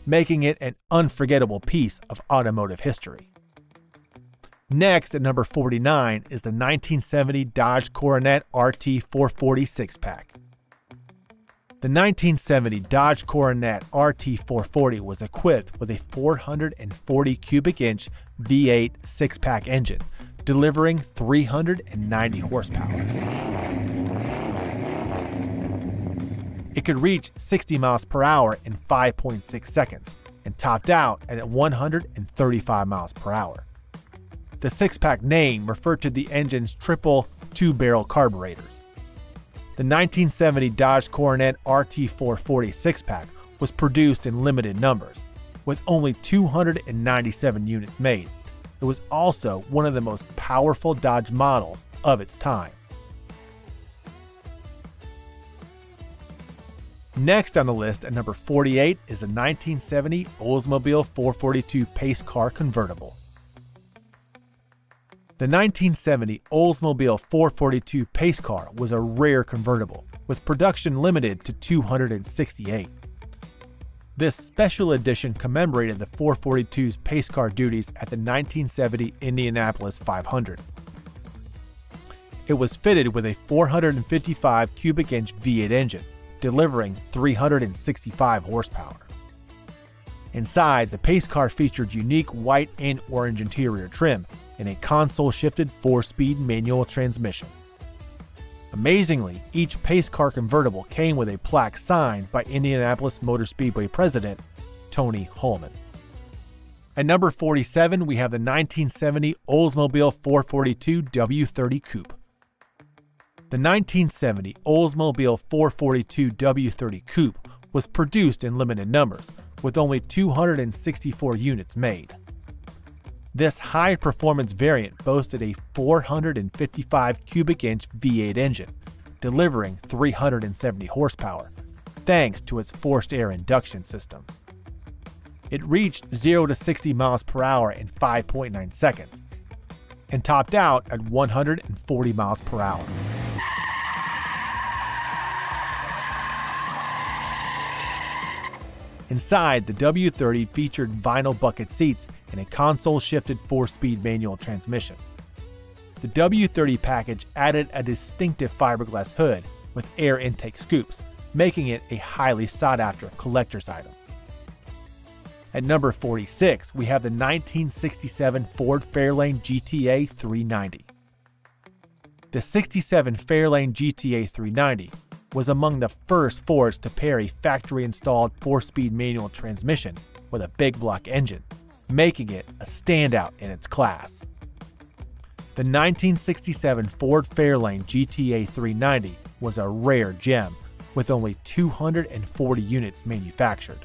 making it an unforgettable piece of automotive history. Next, at number 49, is the 1970 Dodge Coronet RT 440 6-pack. The 1970 Dodge Coronet RT 440 was equipped with a 440 cubic inch V8 6-pack engine, delivering 390 horsepower. It could reach 60 miles per hour in 5.6 seconds and topped out at 135 miles per hour. The 6-pack name referred to the engine's triple 2-barrel carburetors. The 1970 Dodge Coronet RT 440 6-pack was produced in limited numbers, with only 297 units made. It was also one of the most powerful Dodge models of its time. Next on the list at number 48 is the 1970 Oldsmobile 442 Pace Car Convertible. The 1970 Oldsmobile 442 Pace Car was a rare convertible, with production limited to 268. This special edition commemorated the 442's pace car duties at the 1970 Indianapolis 500. It was fitted with a 455 cubic inch V8 engine, delivering 365 horsepower. Inside, the pace car featured unique white and orange interior trim and a console-shifted 4-speed manual transmission. Amazingly, each pace car convertible came with a plaque signed by Indianapolis Motor Speedway president Tony Hulman. At number 47, we have the 1970 Oldsmobile 442 W30 Coupe. The 1970 Oldsmobile 442 W30 Coupe was produced in limited numbers, with only 264 units made. This high-performance variant boasted a 455 cubic inch V8 engine, delivering 370 horsepower, thanks to its forced air induction system. It reached 0 to 60 miles per hour in 5.9 seconds, and topped out at 140 miles per hour. Inside, the W30 featured vinyl bucket seats and a console-shifted 4-speed manual transmission. The W30 package added a distinctive fiberglass hood with air intake scoops, making it a highly sought-after collector's item. At number 46, we have the 1967 Ford Fairlane GTA 390. The 67 Fairlane GTA 390 was among the first Fords to pair a factory-installed 4-speed manual transmission with a big block engine, making it a standout in its class. The 1967 Ford Fairlane GTA 390 was a rare gem, with only 240 units manufactured.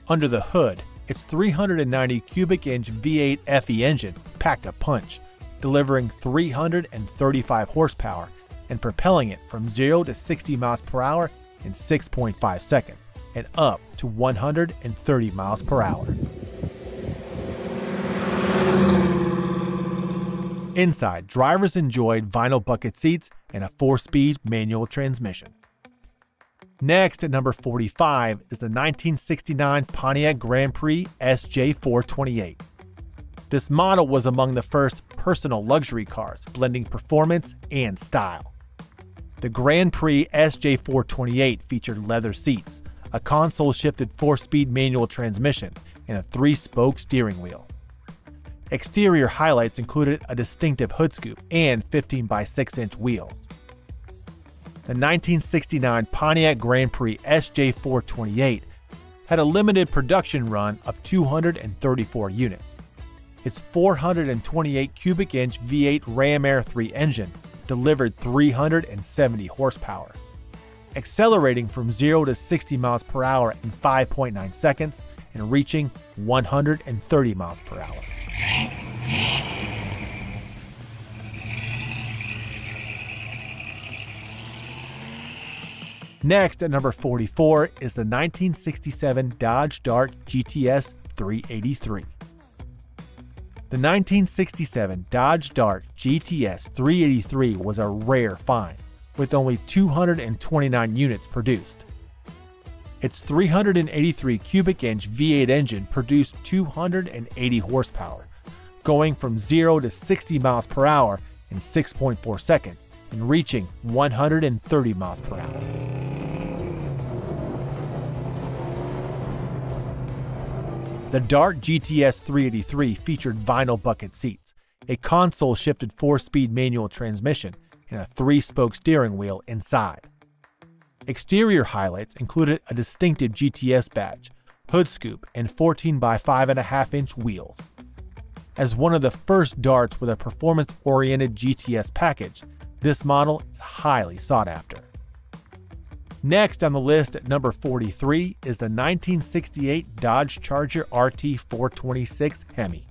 Under the hood, its 390 cubic inch V8 FE engine packed a punch, delivering 335 horsepower and propelling it from 0 to 60 miles per hour in 6.5 seconds and up to 130 miles per hour. Inside, drivers enjoyed vinyl bucket seats and a 4-speed manual transmission. Next, at number 45, is the 1969 Pontiac Grand Prix SJ428. This model was among the first personal luxury cars, blending performance and style. The Grand Prix SJ428 featured leather seats, a console-shifted 4-speed manual transmission, and a 3-spoke steering wheel. Exterior highlights included a distinctive hood scoop and 15 by 6-inch wheels. The 1969 Pontiac Grand Prix SJ428 had a limited production run of 234 units. Its 428 cubic inch V8 Ram Air 3 engine delivered 370 horsepower, accelerating from 0 to 60 miles per hour in 5.9 seconds and reaching 130 miles per hour. Next, at number 44, is the 1967 Dodge Dart GTS 383. The 1967 Dodge Dart GTS 383 was a rare find, with only 229 units produced. Its 383 cubic inch V8 engine produced 280 horsepower, going from 0 to 60 miles per hour in 6.4 seconds and reaching 130 miles per hour. The Dart GTS 383 featured vinyl bucket seats, a console-shifted 4-speed manual transmission, and a 3-spoke steering wheel inside. Exterior highlights included a distinctive GTS badge, hood scoop, and 14 by 5.5-inch wheels. As one of the first Darts with a performance-oriented GTS package, this model is highly sought after. Next on the list at number 43 is the 1968 Dodge Charger RT 426 Hemi.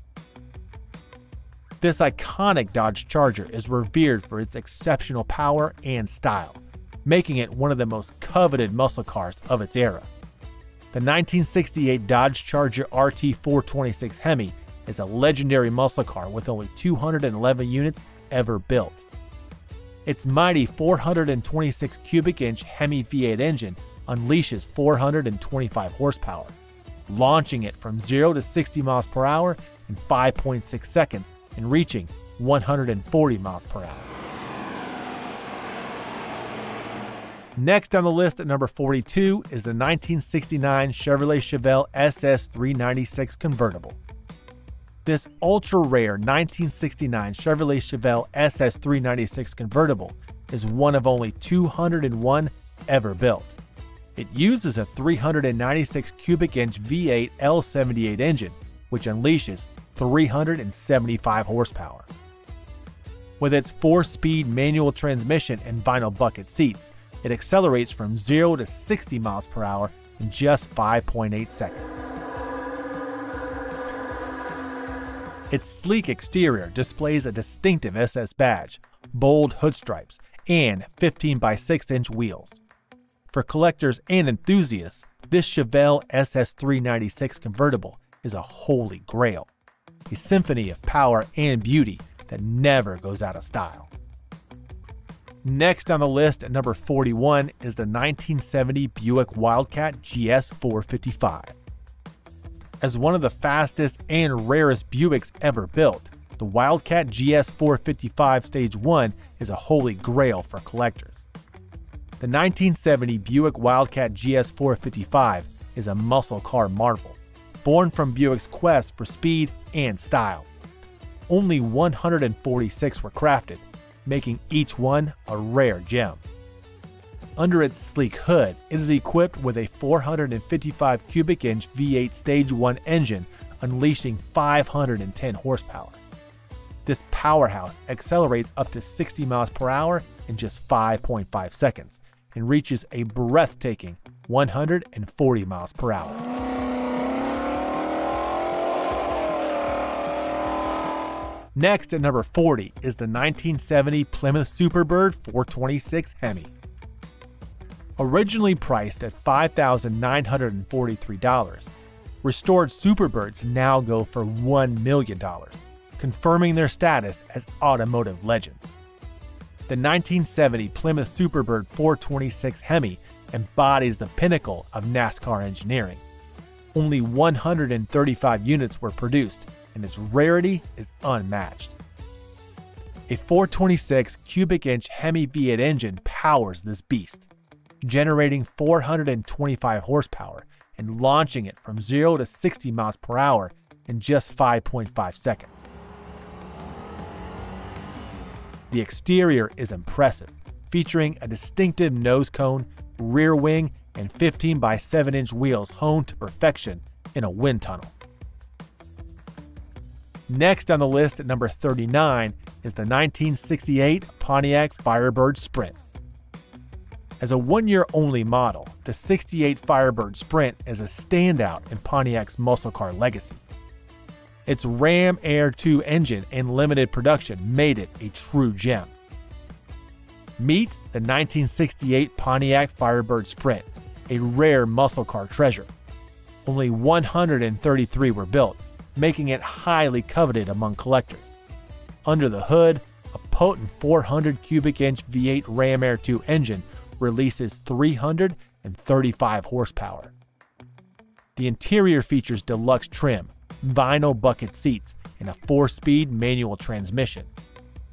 This iconic Dodge Charger is revered for its exceptional power and style, making it one of the most coveted muscle cars of its era. The 1968 Dodge Charger RT 426 Hemi is a legendary muscle car with only 211 units ever built. Its mighty 426 cubic inch Hemi V8 engine unleashes 425 horsepower, launching it from 0 to 60 miles per hour in 5.6 seconds and reaching 140 miles per hour. Next on the list at number 42 is the 1969 Chevrolet Chevelle SS 396 convertible. This ultra-rare 1969 Chevrolet Chevelle SS 396 convertible is one of only 201 ever built. It uses a 396 cubic inch V8 L78 engine, which unleashes 375 horsepower. With its 4-speed manual transmission and vinyl bucket seats, it accelerates from 0 to 60 miles per hour in just 5.8 seconds. Its sleek exterior displays a distinctive SS badge, bold hood stripes, and 15 by 6-inch wheels. For collectors and enthusiasts, this Chevelle SS 396 convertible is a holy grail, a symphony of power and beauty that never goes out of style. Next on the list at number 41 is the 1970 Buick Wildcat GS 455. As one of the fastest and rarest Buicks ever built, the Wildcat GS 455 Stage 1 is a holy grail for collectors. The 1970 Buick Wildcat GS 455 is a muscle car marvel, born from Buick's quest for speed and style. Only 146 were crafted, making each one a rare gem. Under its sleek hood, it is equipped with a 455 cubic inch V8 Stage 1 engine unleashing 510 horsepower. This powerhouse accelerates up to 60 miles per hour in just 5.5 seconds and reaches a breathtaking 140 miles per hour. Next at number 40 is the 1970 Plymouth Superbird 426 Hemi. Originally priced at $5,943, restored Superbirds now go for $1 million, confirming their status as automotive legends. The 1970 Plymouth Superbird 426 Hemi embodies the pinnacle of NASCAR engineering. Only 135 units were produced, and its rarity is unmatched. A 426 cubic inch Hemi V8 engine powers this beast, generating 425 horsepower and launching it from 0 to 60 miles per hour in just 5.5 seconds. The exterior is impressive, featuring a distinctive nose cone, rear wing, and 15 by 7 inch wheels honed to perfection in a wind tunnel. Next on the list at number 39 is the 1968 Pontiac Firebird Sprint. As a one-year-only model, the 68 Firebird Sprint is a standout in Pontiac's muscle car legacy. Its Ram Air 2 engine and limited production made it a true gem. Meet the 1968 Pontiac Firebird Sprint, a rare muscle car treasure. Only 133 were built, making it highly coveted among collectors. Under the hood, a potent 400 cubic inch V8 Ram Air 2 engine releases 335 horsepower. The interior features deluxe trim, vinyl bucket seats, and a 4-speed manual transmission.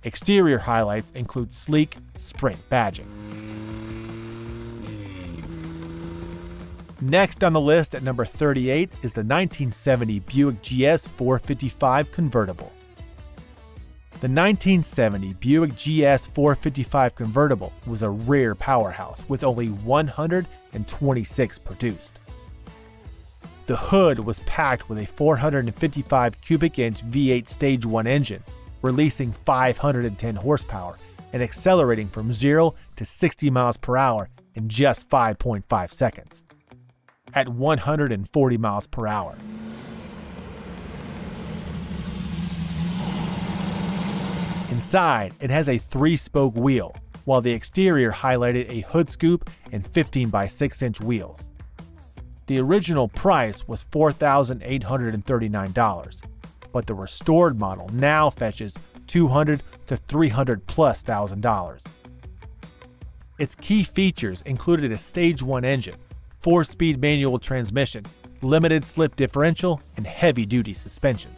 Exterior highlights include sleek Sprint badging. Next on the list at number 38 is the 1970 Buick GS 455 convertible. The 1970 Buick GS 455 convertible was a rare powerhouse with only 126 produced. The hood was packed with a 455 cubic inch V8 Stage 1 engine, releasing 510 horsepower and accelerating from 0 to 60 miles per hour in just 5.5 seconds. At 140 miles per hour. Inside, it has a 3-spoke wheel, while the exterior highlighted a hood scoop and 15 by 6 inch wheels. The original price was $4,839, but the restored model now fetches $200,000 to $300,000+. Its key features included a Stage 1 engine, 4-speed manual transmission, limited slip differential, and heavy-duty suspension.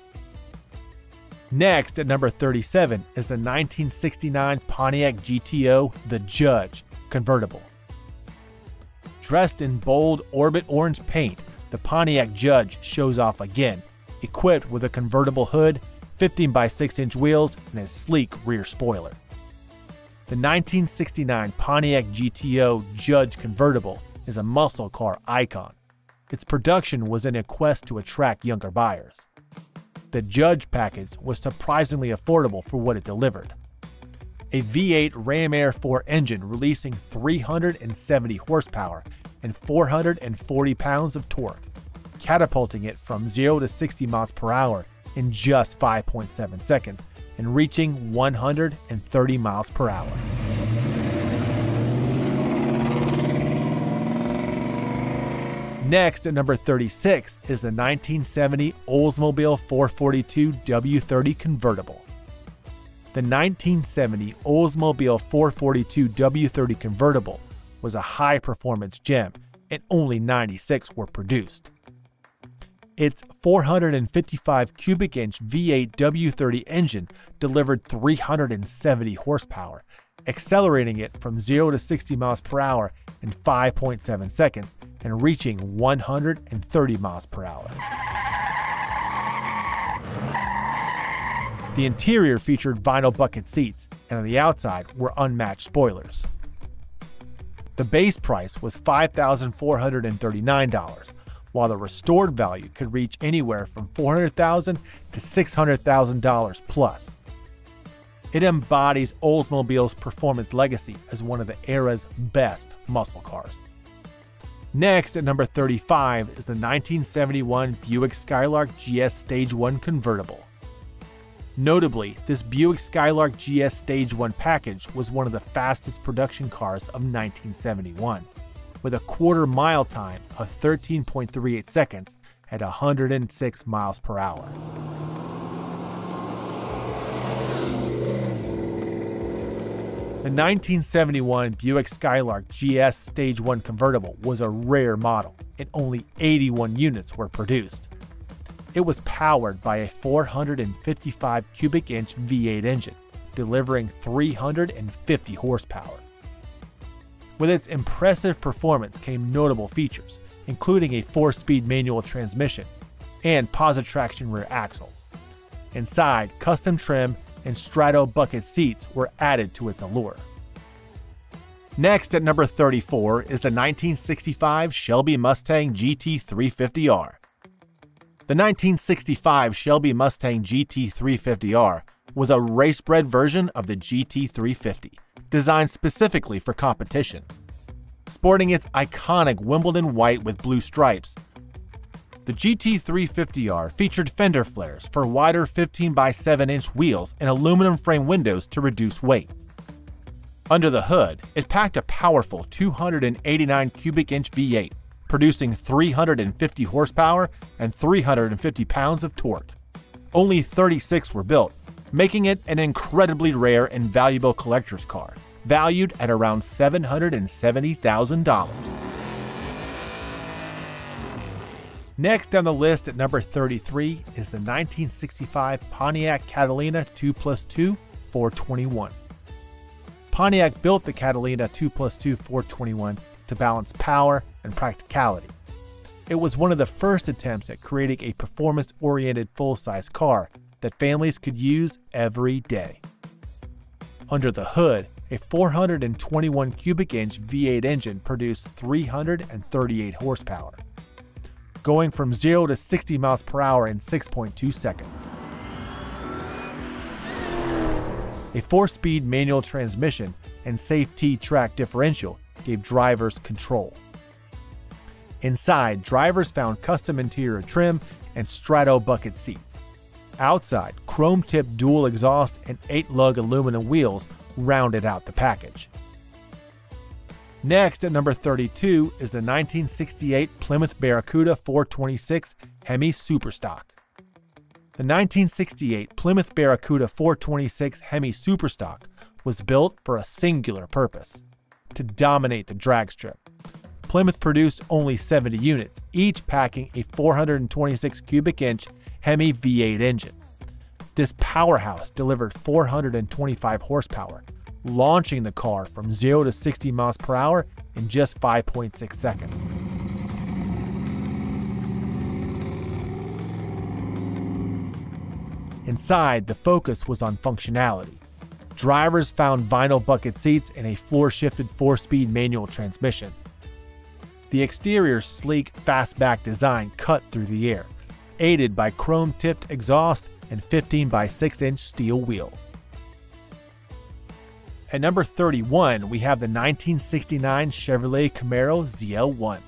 Next at number 37 is the 1969 Pontiac GTO The Judge convertible. Dressed in bold orbit orange paint, the Pontiac Judge shows off again, equipped with a convertible hood, 15 by 6 inch wheels, and a sleek rear spoiler. The 1969 Pontiac GTO Judge convertible is a muscle car icon. Its production was in a quest to attract younger buyers. The Judge package was surprisingly affordable for what it delivered. A V8 Ram Air 4 engine releasing 370 horsepower and 440 pounds of torque, catapulting it from 0 to 60 miles per hour in just 5.7 seconds and reaching 130 miles per hour. Next at number 36 is the 1970 Oldsmobile 442 W30 convertible. The 1970 Oldsmobile 442 W30 convertible was a high-performance gem, and only 96 were produced. Its 455 cubic inch V8 W30 engine delivered 370 horsepower, accelerating it from 0 to 60 miles per hour in 5.7 seconds and reaching 130 miles per hour. The interior featured vinyl bucket seats, and on the outside were unmatched spoilers. The base price was $5,439, while the restored value could reach anywhere from $400,000 to $600,000 plus. It embodies Oldsmobile's performance legacy as one of the era's best muscle cars. Next at number 35 is the 1971 Buick Skylark GS Stage 1 convertible. Notably, this Buick Skylark GS Stage 1 package was one of the fastest production cars of 1971, with a quarter-mile time of 13.38 seconds at 106 miles per hour. The 1971 Buick Skylark GS Stage 1 convertible was a rare model, and only 81 units were produced. It was powered by a 455 cubic inch V8 engine, delivering 350 horsepower. With its impressive performance came notable features, including a 4-speed manual transmission and positive traction rear axle. Inside, custom trim and strato bucket seats were added to its allure. Next at number 34 is the 1965 Shelby Mustang GT350R. The 1965 Shelby Mustang GT350R was a race-bred version of the GT350, designed specifically for competition. Sporting its iconic Wimbledon white with blue stripes, the GT350R featured fender flares for wider 15x7-inch wheels and aluminum frame windows to reduce weight. Under the hood, it packed a powerful 289 cubic inch V8, producing 350 horsepower and 350 pounds of torque. Only 36 were built, making it an incredibly rare and valuable collector's car, valued at around $770,000. Next on the list at number 33 is the 1965 Pontiac Catalina 2+2 421. Pontiac built the Catalina 2+2 421 to balance power and practicality. It was one of the first attempts at creating a performance-oriented full-size car that families could use every day. Under the hood, a 421 cubic inch V8 engine produced 338 horsepower, going from 0 to 60 miles per hour in 6.2 seconds. A 4-speed manual transmission and safe T-track differential gave drivers control. Inside, drivers found custom interior trim and strato bucket seats. Outside, chrome-tipped dual exhaust and 8-lug aluminum wheels rounded out the package. Next at number 32 is the 1968 Plymouth Barracuda 426 Hemi Superstock. The 1968 Plymouth Barracuda 426 Hemi Superstock was built for a singular purpose: to dominate the drag strip. Plymouth produced only 70 units, each packing a 426 cubic inch Hemi V8 engine. This powerhouse delivered 425 horsepower, launching the car from 0 to 60 miles per hour in just 5.6 seconds. Inside, the focus was on functionality. Drivers found vinyl bucket seats and a floor-shifted 4-speed manual transmission. The exterior's sleek, fastback design cut through the air, aided by chrome-tipped exhaust and 15x6-inch steel wheels. At number 31, we have the 1969 Chevrolet Camaro ZL1.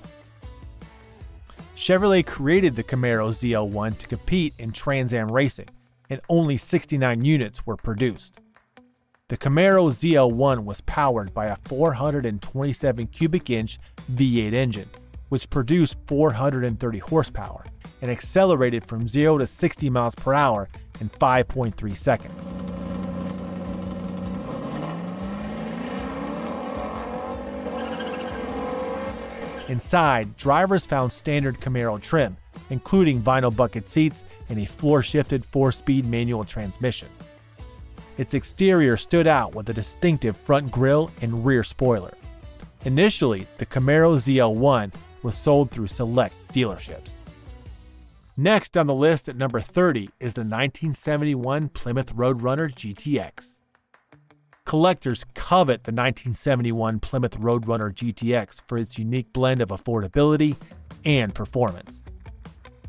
Chevrolet created the Camaro ZL1 to compete in Trans Am racing, and only 69 units were produced. The Camaro ZL1 was powered by a 427 cubic inch V8 engine, which produced 430 horsepower and accelerated from 0 to 60 miles per hour in 5.3 seconds. Inside, drivers found standard Camaro trim, including vinyl bucket seats and a floor-shifted 4-speed manual transmission. Its exterior stood out with a distinctive front grille and rear spoiler. Initially, the Camaro ZL1 was sold through select dealerships. Next on the list at number 30 is the 1971 Plymouth Roadrunner GTX. Collectors covet the 1971 Plymouth Roadrunner GTX for its unique blend of affordability and performance.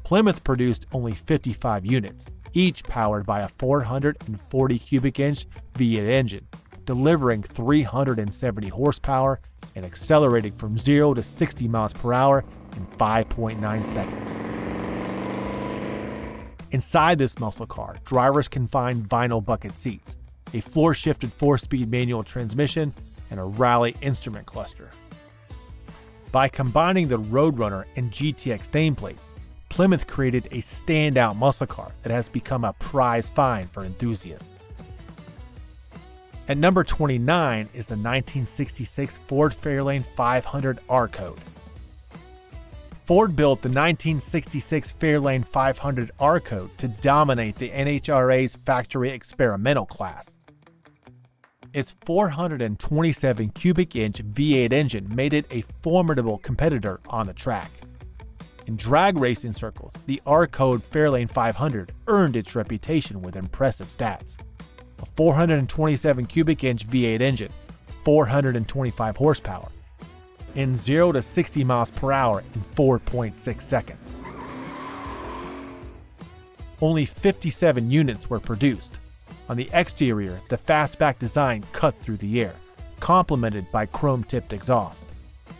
Plymouth produced only 55 units, each powered by a 440 cubic inch V8 engine, delivering 370 horsepower and accelerating from 0 to 60 miles per hour in 5.9 seconds. Inside this muscle car, drivers can find vinyl bucket seats, a floor-shifted 4-speed manual transmission, and a Rally instrument cluster. By combining the Roadrunner and GTX nameplates, Plymouth created a standout muscle car that has become a prize find for enthusiasts. At number 29 is the 1966 Ford Fairlane 500 R Code. Ford built the 1966 Fairlane 500 R Code to dominate the NHRA's factory experimental class. Its 427 cubic inch V8 engine made it a formidable competitor on the track. In drag racing circles, the R Code Fairlane 500 earned its reputation with impressive stats. A 427 cubic inch V8 engine, 425 horsepower, and 0 to 60 miles per hour in 4.6 seconds. Only 57 units were produced. On the exterior, the fastback design cut through the air, complemented by chrome-tipped exhaust.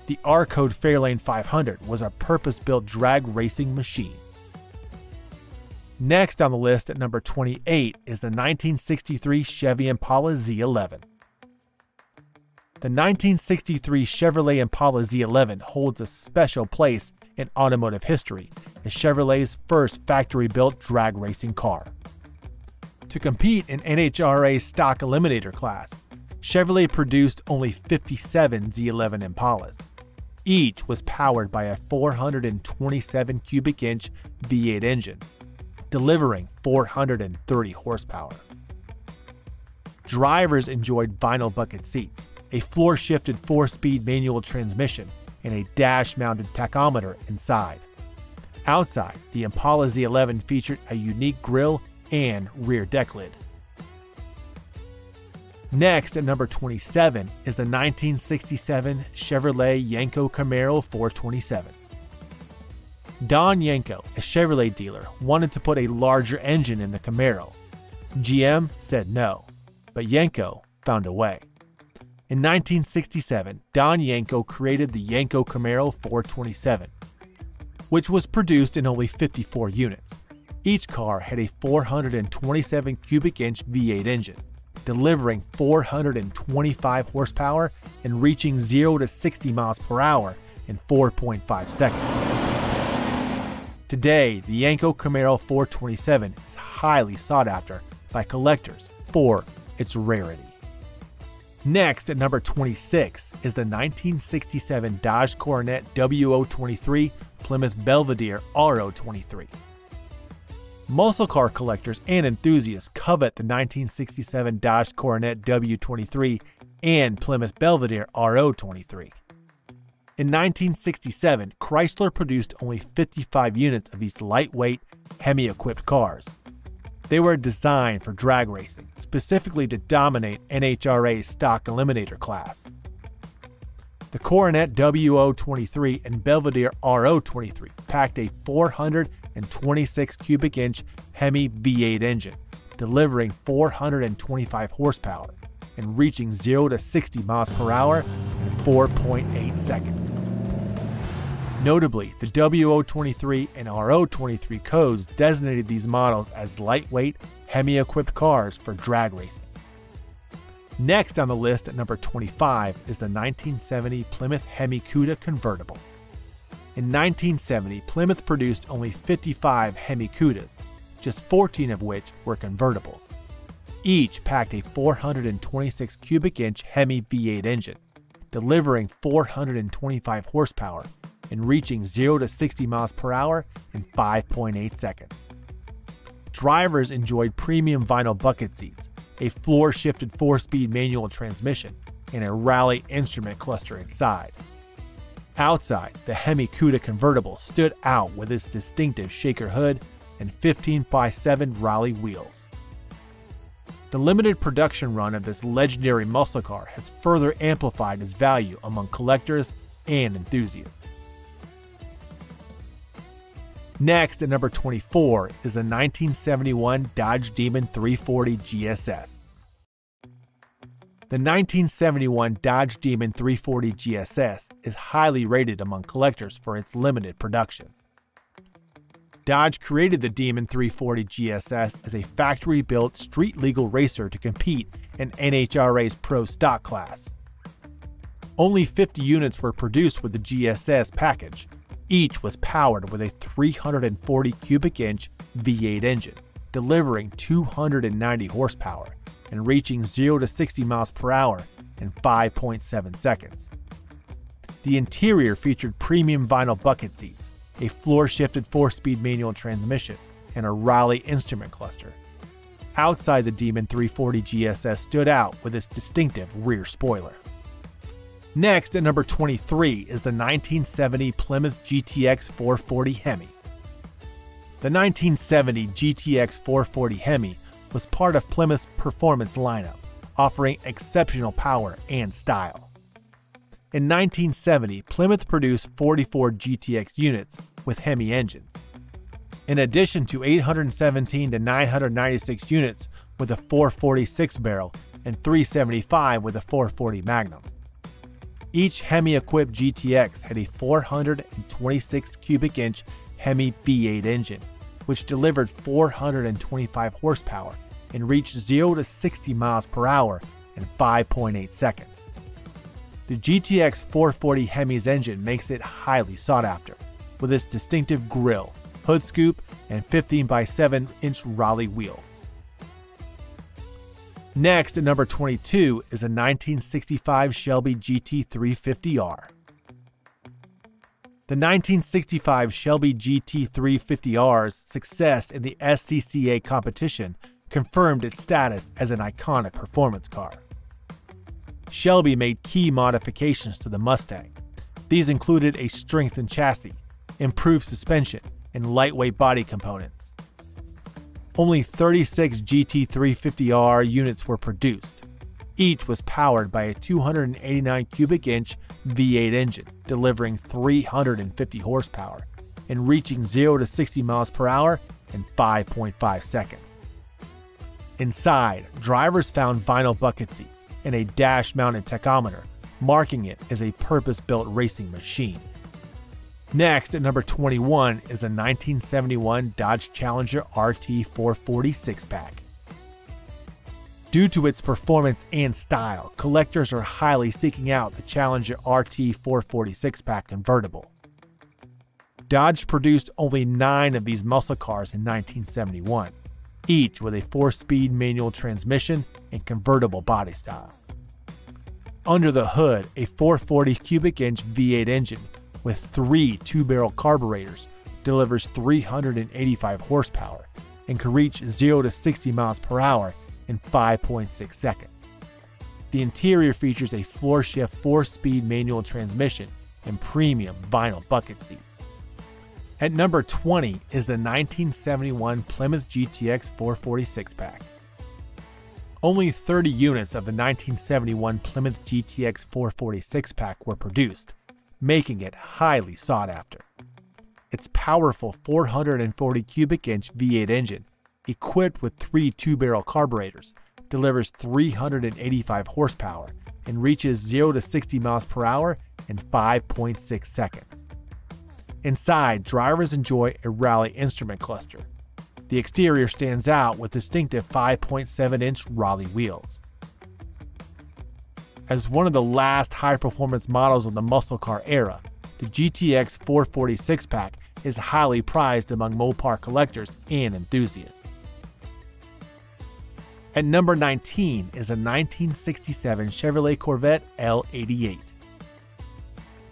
The R Code Fairlane 500 was a purpose-built drag racing machine. Next on the list at number 28 is the 1963 Chevy Impala Z11. The 1963 Chevrolet Impala Z11 holds a special place in automotive history as Chevrolet's first factory-built drag racing car. To compete in NHRA's stock eliminator class, Chevrolet produced only 57 Z11 Impalas. Each was powered by a 427 cubic inch V8 engine, delivering 430 horsepower. Drivers enjoyed vinyl bucket seats, a floor-shifted 4-speed manual transmission, and a dash-mounted tachometer inside. Outside, the Impala Z11 featured a unique grille and rear deck lid. Next at number 27 is the 1967 Chevrolet Yenko Camaro 427. Don Yenko, a Chevrolet dealer, wanted to put a larger engine in the Camaro. GM said no, but Yenko found a way. In 1967, Don Yenko created the Yenko Camaro 427, which was produced in only 54 units. Each car had a 427 cubic inch V8 engine, delivering 425 horsepower and reaching 0 to 60 miles per hour in 4.5 seconds. Today, the Yenko Camaro 427 is highly sought after by collectors for its rarity. Next at number 26 is the 1967 Dodge Coronet W023 Plymouth Belvedere RO23. Muscle car collectors and enthusiasts covet the 1967 Dodge Coronet W23 and Plymouth Belvedere RO23. In 1967, Chrysler produced only 55 units of these lightweight, Hemi-equipped cars. They were designed for drag racing, specifically to dominate NHRA's stock eliminator class. The Coronet W023 and Belvedere RO23 packed a 426 cubic inch Hemi V8 engine, delivering 425 horsepower and reaching 0 to 60 miles per hour in 4.8 seconds. Notably, the W023 and RO23 codes designated these models as lightweight, Hemi-equipped cars for drag racing. Next on the list at number 25 is the 1970 Plymouth Hemi Cuda convertible. In 1970, Plymouth produced only 55 Hemi Cudas, just 14 of which were convertibles. Each packed a 426 cubic inch Hemi V8 engine, delivering 425 horsepower and reaching 0 to 60 miles per hour in 5.8 seconds. Drivers enjoyed premium vinyl bucket seats, a floor-shifted 4-speed manual transmission, and a rally instrument cluster inside. Outside, the Hemi Cuda convertible stood out with its distinctive shaker hood and 15x7 rally wheels. The limited production run of this legendary muscle car has further amplified its value among collectors and enthusiasts. Next at number 24 is the 1971 Dodge Demon 340 GSS. The 1971 Dodge Demon 340 GSS is highly rated among collectors for its limited production. Dodge created the Demon 340 GSS as a factory-built street-legal racer to compete in NHRA's Pro Stock class. Only 50 units were produced with the GSS package. Each was powered with a 340 cubic inch V8 engine, delivering 290 horsepower and reaching 0 to 60 miles per hour in 5.7 seconds. The interior featured premium vinyl bucket seats, a floor-shifted 4-speed manual transmission, and a Raleigh instrument cluster. Outside, the Demon 340 GSS stood out with its distinctive rear spoiler. Next, at number 23, is the 1970 Plymouth GTX 440 Hemi. The 1970 GTX 440 Hemi was part of Plymouth's performance lineup, offering exceptional power and style. In 1970, Plymouth produced 44 GTX units with Hemi engines, in addition to 817 to 996 units with a 446 barrel and 375 with a 440 Magnum. Each Hemi-equipped GTX had a 426 cubic inch Hemi V8 engine, which delivered 425 horsepower and reached 0 to 60 miles per hour in 5.8 seconds. The GTX 440 Hemi's engine makes it highly sought after, with its distinctive grille, hood scoop, and 15x7-inch Raleigh wheels. Next, at number 22, is a 1965 Shelby GT350R. The 1965 Shelby GT350R's success in the SCCA competition confirmed its status as an iconic performance car. Shelby made key modifications to the Mustang. These included a strengthened chassis, improved suspension, and lightweight body components. Only 36 GT350R units were produced. Each was powered by a 289 cubic inch V8 engine, delivering 350 horsepower and reaching 0 to 60 miles per hour in 5.5 seconds. Inside, drivers found vinyl bucket seats and a dash-mounted tachometer, marking it as a purpose-built racing machine. Next, at number 21, is the 1971 Dodge Challenger RT 440 6-pack. Due to its performance and style, collectors are highly seeking out the Challenger RT 440 6-pack convertible. Dodge produced only 9 of these muscle cars in 1971, each with a 4-speed manual transmission and convertible body style. Under the hood, a 440 cubic inch V8 engine with 3 2-barrel carburetors delivers 385 horsepower and can reach 0 to 60 miles per hour in 5.6 seconds. The interior features a floor-shift 4-speed manual transmission and premium vinyl bucket seats. At number 20 is the 1971 Plymouth GTX 440 6-pack. Only 30 units of the 1971 Plymouth GTX 440 6-pack were produced, making it highly sought after. Its powerful 440 cubic inch V8 engine, equipped with 3 2-barrel carburetors, delivers 385 horsepower and reaches 0 to 60 miles per hour in 5.6 seconds. Inside, drivers enjoy a Raleigh instrument cluster. The exterior stands out with distinctive 5.7-inch Raleigh wheels. As one of the last high-performance models of the muscle car era, the GTX 440 6-pack is highly prized among Mopar collectors and enthusiasts. At number 19 is a 1967 Chevrolet Corvette L88.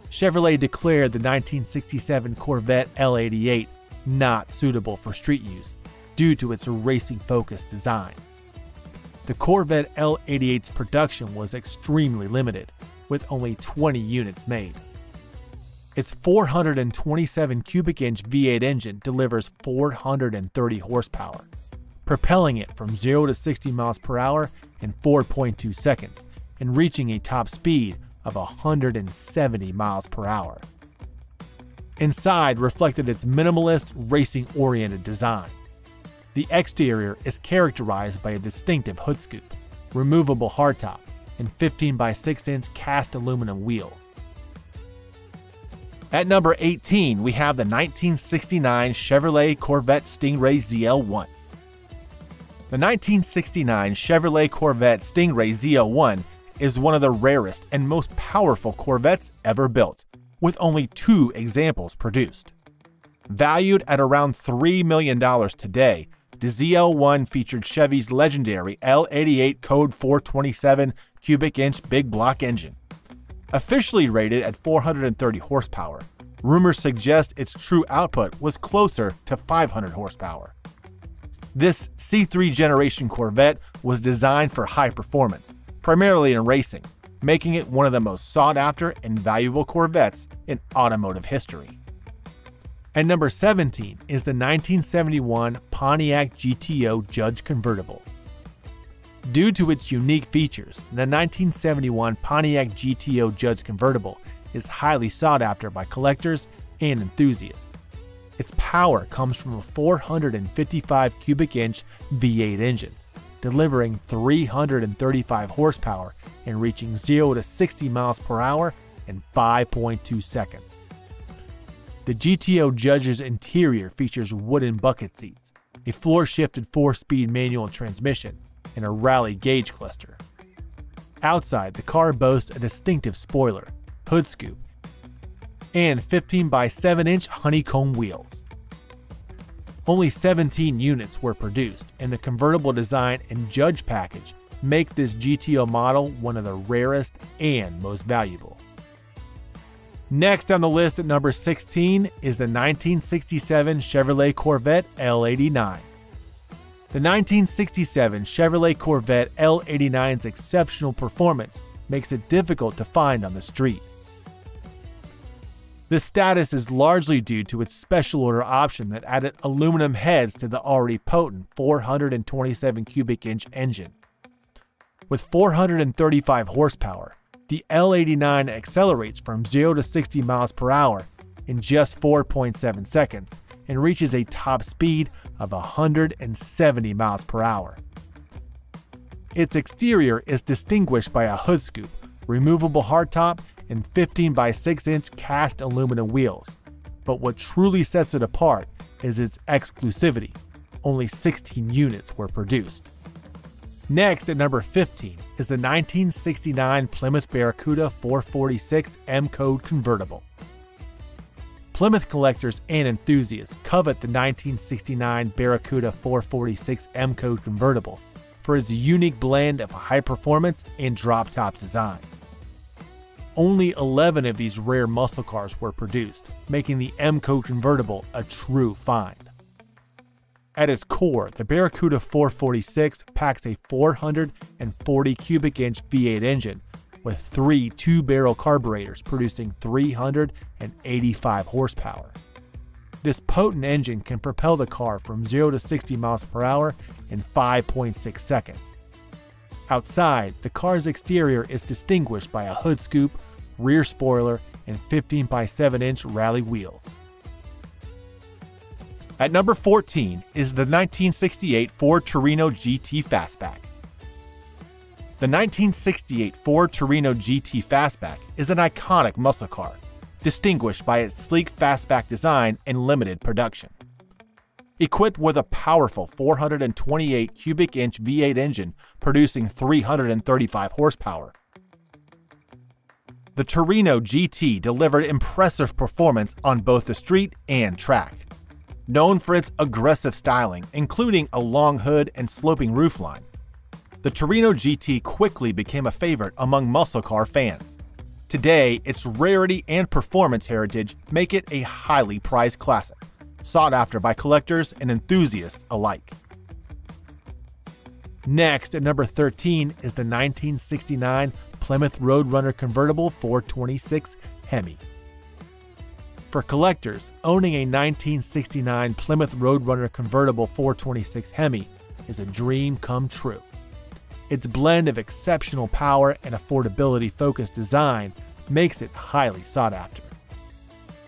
Chevrolet declared the 1967 Corvette L88 not suitable for street use due to its racing-focused design. The Corvette L88's production was extremely limited, with only 20 units made. Its 427 cubic inch V8 engine delivers 430 horsepower, propelling it from 0 to 60 miles per hour in 4.2 seconds and reaching a top speed of 170 miles per hour. Inside reflected its minimalist, racing-oriented design. The exterior is characterized by a distinctive hood scoop, removable hardtop, and 15x6-inch cast aluminum wheels. At number 18, we have the 1969 Chevrolet Corvette Stingray ZL1. The 1969 Chevrolet Corvette Stingray ZL1 is one of the rarest and most powerful Corvettes ever built, with only 2 examples produced. Valued at around $3 million today, The ZL1 featured Chevy's legendary L88 Code 427 cubic inch big block engine. Officially rated at 430 horsepower, rumors suggest its true output was closer to 500 horsepower. This C3 generation Corvette was designed for high performance, primarily in racing, making it one of the most sought after and valuable Corvettes in automotive history. At number 17 is the 1971 Pontiac GTO Judge Convertible. Due to its unique features, the 1971 Pontiac GTO Judge Convertible is highly sought after by collectors and enthusiasts. Its power comes from a 455 cubic inch V8 engine, delivering 335 horsepower and reaching 0 to 60 miles per hour in 5.2 seconds. The GTO Judge's interior features wooden bucket seats, a floor-shifted 4-speed manual transmission, and a rally gauge cluster. Outside, the car boasts a distinctive spoiler, hood scoop, and 15 by 7-inch honeycomb wheels. Only 17 units were produced, and the convertible design and Judge package make this GTO model one of the rarest and most valuable. Next on the list at number 16 is the 1967 Chevrolet Corvette L89. The 1967 Chevrolet Corvette L89's exceptional performance makes it difficult to find on the street. This status is largely due to its special order option that added aluminum heads to the already potent 427 cubic inch engine. With 435 horsepower, the L89 accelerates from 0 to 60 miles per hour in just 4.7 seconds and reaches a top speed of 170 miles per hour. Its exterior is distinguished by a hood scoop, removable hardtop, and 15 by 6-inch cast aluminum wheels. But what truly sets it apart is its exclusivity. Only 16 units were produced. Next at number 15 is the 1969 Plymouth Barracuda 446 M-Code Convertible. Plymouth collectors and enthusiasts covet the 1969 Barracuda 446 M-Code Convertible for its unique blend of high performance and drop-top design. Only 11 of these rare muscle cars were produced, making the M-Code Convertible a true find. At its core, the Barracuda 446 packs a 440 cubic inch V8 engine with 3 two-barrel carburetors producing 385 horsepower. This potent engine can propel the car from 0 to 60 miles per hour in 5.6 seconds. Outside, the car's exterior is distinguished by a hood scoop, rear spoiler, and 15 by 7-inch rally wheels. At number 14 is the 1968 Ford Torino GT Fastback. The 1968 Ford Torino GT Fastback is an iconic muscle car, distinguished by its sleek fastback design and limited production. Equipped with a powerful 428 cubic inch V8 engine producing 335 horsepower, the Torino GT delivered impressive performance on both the street and track. Known for its aggressive styling, including a long hood and sloping roofline, the Torino GT quickly became a favorite among muscle car fans. Today, its rarity and performance heritage make it a highly prized classic, sought after by collectors and enthusiasts alike. Next, at number 13 is the 1969 Plymouth Roadrunner Convertible 426 Hemi. For collectors, owning a 1969 Plymouth Roadrunner Convertible 426 Hemi is a dream come true. Its blend of exceptional power and affordability-focused design makes it highly sought after.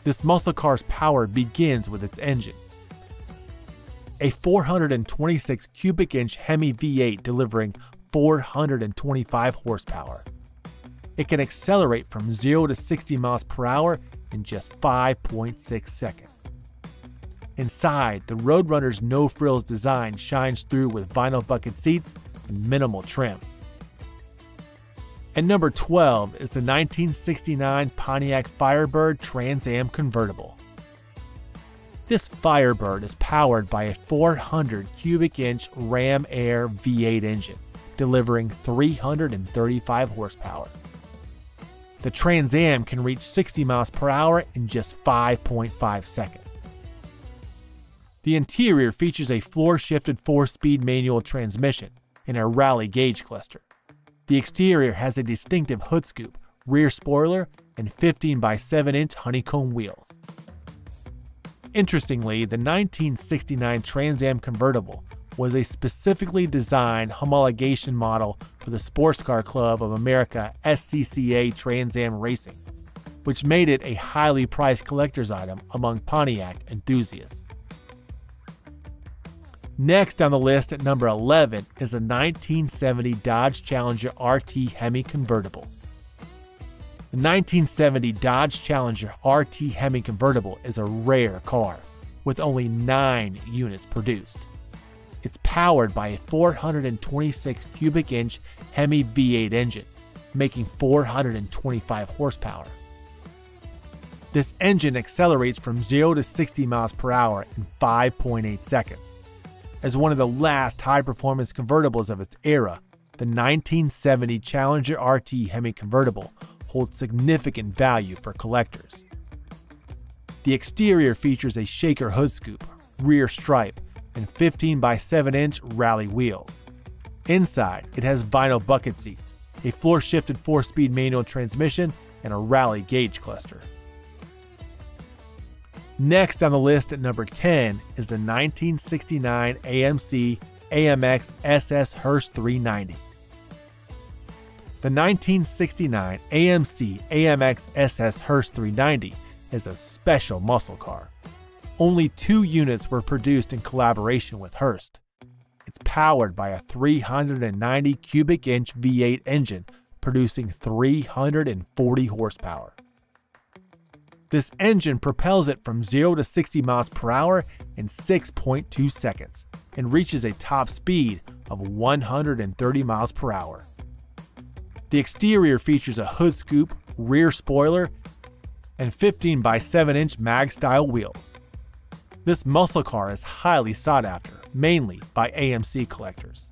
This muscle car's power begins with its engine. A 426 cubic inch Hemi V8 delivering 425 horsepower. It can accelerate from 0 to 60 miles per hour in just 5.6 seconds. Inside, the Roadrunner's no-frills design shines through with vinyl bucket seats and minimal trim. And number 12 is the 1969 Pontiac Firebird Trans Am Convertible. This Firebird is powered by a 400 cubic inch Ram Air V8 engine, delivering 335 horsepower. The Trans Am can reach 60 miles per hour in just 5.5 seconds. The interior features a floor-shifted 4-speed manual transmission and a rally gauge cluster. The exterior has a distinctive hood scoop, rear spoiler, and 15 by 7-inch honeycomb wheels. Interestingly, the 1969 Trans Am convertible was a specifically designed homologation model for the Sports Car Club of America SCCA Trans Am Racing, which made it a highly prized collector's item among Pontiac enthusiasts. Next on the list at number 11 is the 1970 Dodge Challenger RT Hemi convertible. The 1970 Dodge Challenger RT Hemi convertible is a rare car, with only 9 units produced. It's powered by a 426 cubic inch Hemi V8 engine, making 425 horsepower. This engine accelerates from 0 to 60 miles per hour in 5.8 seconds. As one of the last high-performance convertibles of its era, the 1970 Challenger RT Hemi convertible holds significant value for collectors. The exterior features a shaker hood scoop, rear stripe, and 15 by 7-inch rally wheels. Inside, it has vinyl bucket seats, a floor-shifted 4-speed manual transmission, and a rally gauge cluster. Next on the list at number 10 is the 1969 AMC AMX SS Hearst 390. The 1969 AMC AMX SS Hearst 390 is a special muscle car. Only 2 units were produced in collaboration with Hearst. It's powered by a 390 cubic inch V8 engine producing 340 horsepower. This engine propels it from 0 to 60 miles per hour in 6.2 seconds and reaches a top speed of 130 miles per hour. The exterior features a hood scoop, rear spoiler, and 15 by 7-inch mag-style wheels. This muscle car is highly sought after, mainly by AMC collectors.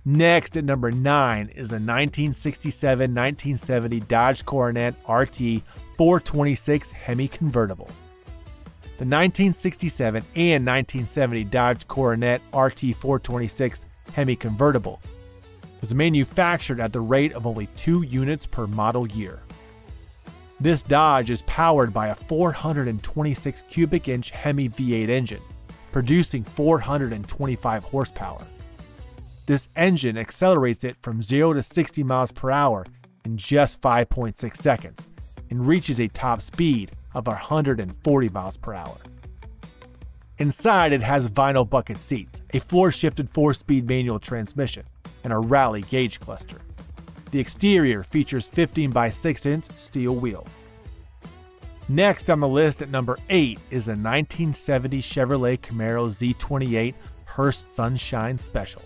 Next at number 9 is the 1967-1970 Dodge Coronet RT 426 Hemi convertible. The 1967 and 1970 Dodge Coronet RT 426 Hemi convertible was manufactured at the rate of only 2 units per model year. This Dodge is powered by a 426 cubic inch Hemi V8 engine, producing 425 horsepower. This engine accelerates it from 0 to 60 miles per hour in just 5.6 seconds and reaches a top speed of 140 miles per hour. Inside, it has vinyl bucket seats, a floor-shifted 4-speed manual transmission, and a rally gauge cluster. The exterior features 15 by 6-inch steel wheel. Next on the list at number 8 is the 1970 Chevrolet Camaro Z28 Hearst Sunshine Special.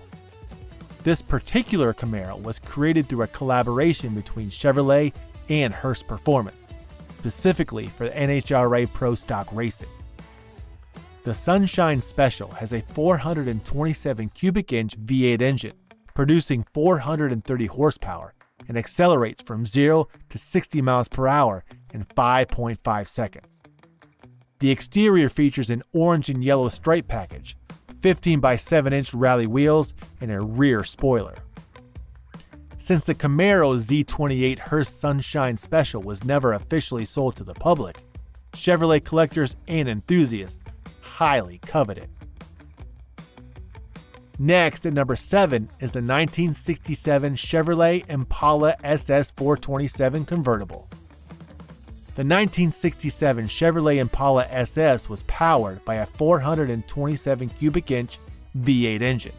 This particular Camaro was created through a collaboration between Chevrolet and Hearst Performance, specifically for the NHRA Pro Stock Racing. The Sunshine Special has a 427 cubic inch V8 engine, producing 430 horsepower, and accelerates from 0 to 60 miles per hour in 5.5 seconds. The exterior features an orange and yellow stripe package, 15 by 7-inch rally wheels, and a rear spoiler. Since the Camaro Z28 Hearst Sunshine Special was never officially sold to the public, Chevrolet collectors and enthusiasts highly covet it. Next at number 7 is the 1967 Chevrolet Impala SS 427 convertible. The 1967 Chevrolet Impala SS was powered by a 427 cubic inch V8 engine,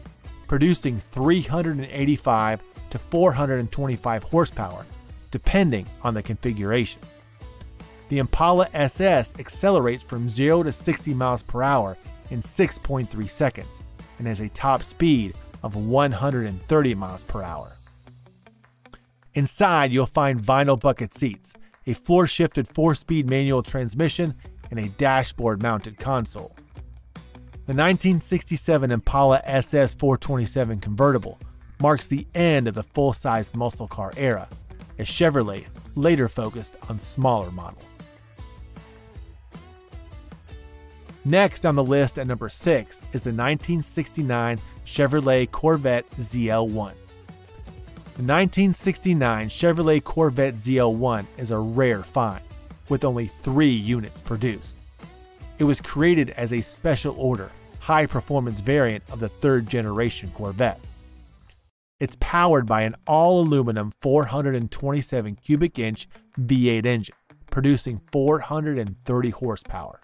producing 385 to 425 horsepower, depending on the configuration. The Impala SS accelerates from 0 to 60 miles per hour in 6.3 seconds and has a top speed of 130 miles per hour. Inside, you'll find vinyl bucket seats, a floor-shifted 4-speed manual transmission, and a dashboard-mounted console. The 1967 Impala SS 427 convertible marks the end of the full-size muscle car era, as Chevrolet later focused on smaller models. Next on the list at number 6 is the 1969 Chevrolet Corvette ZL1. The 1969 Chevrolet Corvette ZL1 is a rare find, with only 3 units produced. It was created as a special order, high-performance variant of the third-generation Corvette. It's powered by an all-aluminum 427 cubic inch V8 engine, producing 430 horsepower.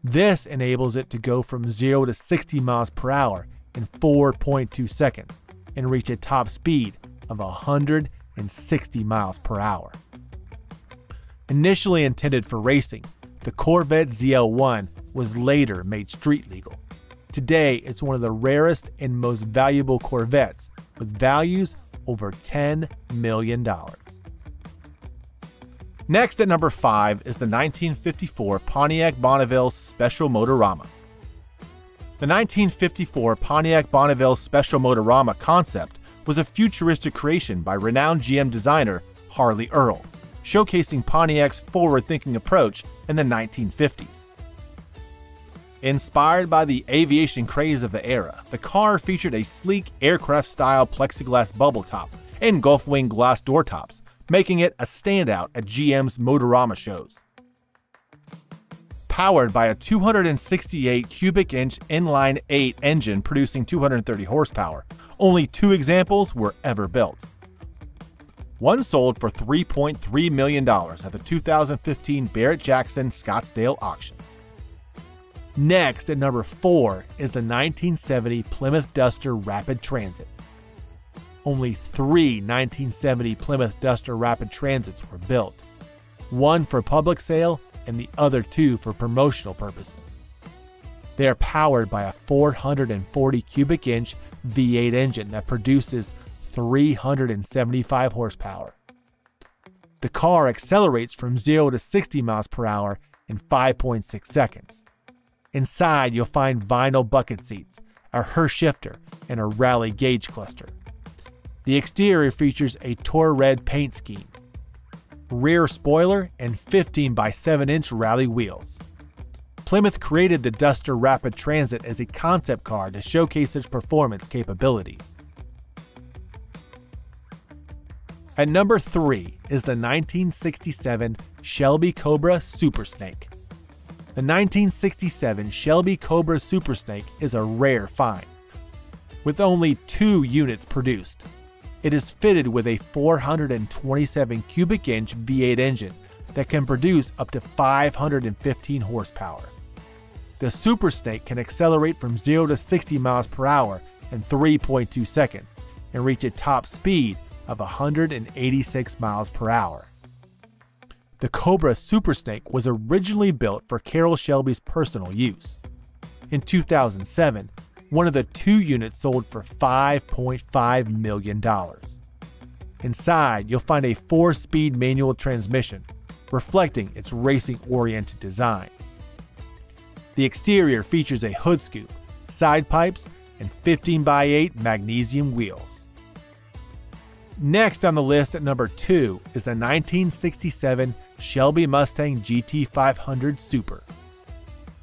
This enables it to go from 0 to 60 miles per hour in 4.2 seconds and reach a top speed of 160 miles per hour. Initially intended for racing, the Corvette ZL1 was later made street legal. Today, it's one of the rarest and most valuable Corvettes, with values over $10 million. Next at number 5 is the 1954 Pontiac Bonneville Special Motorama. The 1954 Pontiac Bonneville Special Motorama concept was a futuristic creation by renowned GM designer Harley Earl, showcasing Pontiac's forward-thinking approach in the 1950s. Inspired by the aviation craze of the era, the car featured a sleek aircraft-style plexiglass bubble top and Gulfwing glass door tops, making it a standout at GM's Motorama shows. Powered by a 268 cubic inch inline 8 engine producing 230 horsepower, only 2 examples were ever built. One sold for $3.3 million at the 2015 Barrett-Jackson Scottsdale auction. Next at number 4 is the 1970 Plymouth Duster Rapid Transit. Only 3 1970 Plymouth Duster Rapid Transits were built, one for public sale and the other 2 for promotional purposes. They are powered by a 440 cubic inch V8 engine that produces 375 horsepower. The car accelerates from 0 to 60 miles per hour in 5.6 seconds. Inside, you'll find vinyl bucket seats, a Hurst shifter, and a rally gauge cluster. The exterior features a Tour Red paint scheme, rear spoiler, and 15 by 7 inch rally wheels. Plymouth created the Duster Rapid Transit as a concept car to showcase its performance capabilities. At number 3 is the 1967 Shelby Cobra Super Snake. The 1967 Shelby Cobra Super Snake is a rare find. With only 2 units produced, it is fitted with a 427 cubic inch V8 engine that can produce up to 515 horsepower. The Super Snake can accelerate from 0 to 60 miles per hour in 3.2 seconds and reach a top speed of 186 miles per hour. The Cobra Super Snake was originally built for Carroll Shelby's personal use. In 2007, one of the 2 units sold for $5.5 million. Inside, you'll find a 4-speed manual transmission, reflecting its racing-oriented design. The exterior features a hood scoop, side pipes, and 15 by 8 magnesium wheels. Next on the list at number 2 is the 1967 Shelby Mustang GT500 Super.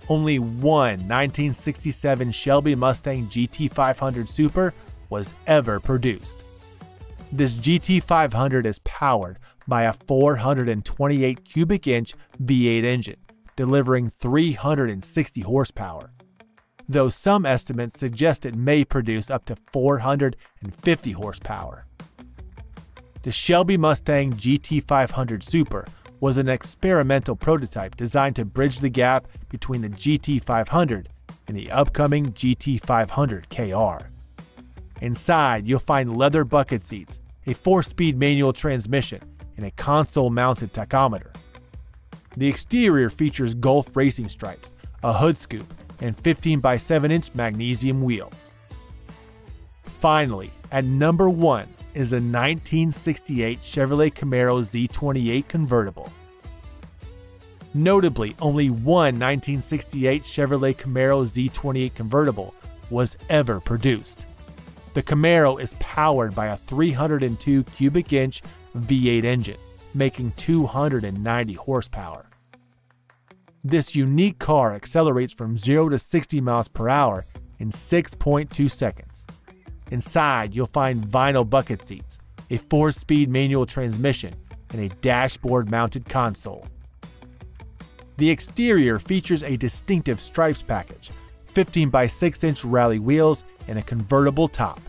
Only one 1967 Shelby Mustang GT500 Super was ever produced. This GT500 is powered by a 428 cubic inch V8 engine, delivering 360 horsepower, though some estimates suggest it may produce up to 450 horsepower. The Shelby Mustang GT500 Super was an experimental prototype designed to bridge the gap between the GT500 and the upcoming GT500 KR. Inside, you'll find leather bucket seats, a 4-speed manual transmission, and a console-mounted tachometer. The exterior features Gulf racing stripes, a hood scoop, and 15 by 7 inch magnesium wheels. Finally, at number 1 is the 1968 Chevrolet Camaro Z28 convertible. Notably, only one 1968 Chevrolet Camaro Z28 convertible was ever produced. The Camaro is powered by a 302 cubic inch V8 engine, making 290 horsepower. This unique car accelerates from 0 to 60 miles per hour in 6.2 seconds. Inside, you'll find vinyl bucket seats, a 4-speed manual transmission, and a dashboard-mounted console. The exterior features a distinctive stripes package, 15 by 6-inch rally wheels, and a convertible top.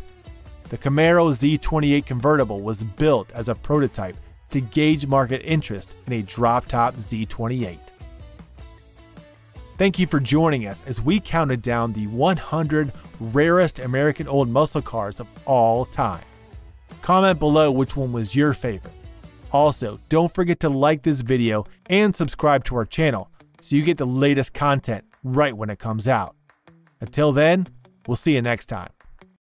The Camaro Z28 convertible was built as a prototype to gauge market interest in a drop-top Z28. Thank you for joining us as we counted down the 100 rarest American old muscle cars of all time. Comment below which one was your favorite. Also, don't forget to like this video and subscribe to our channel so you get the latest content right when it comes out. Until then, we'll see you next time.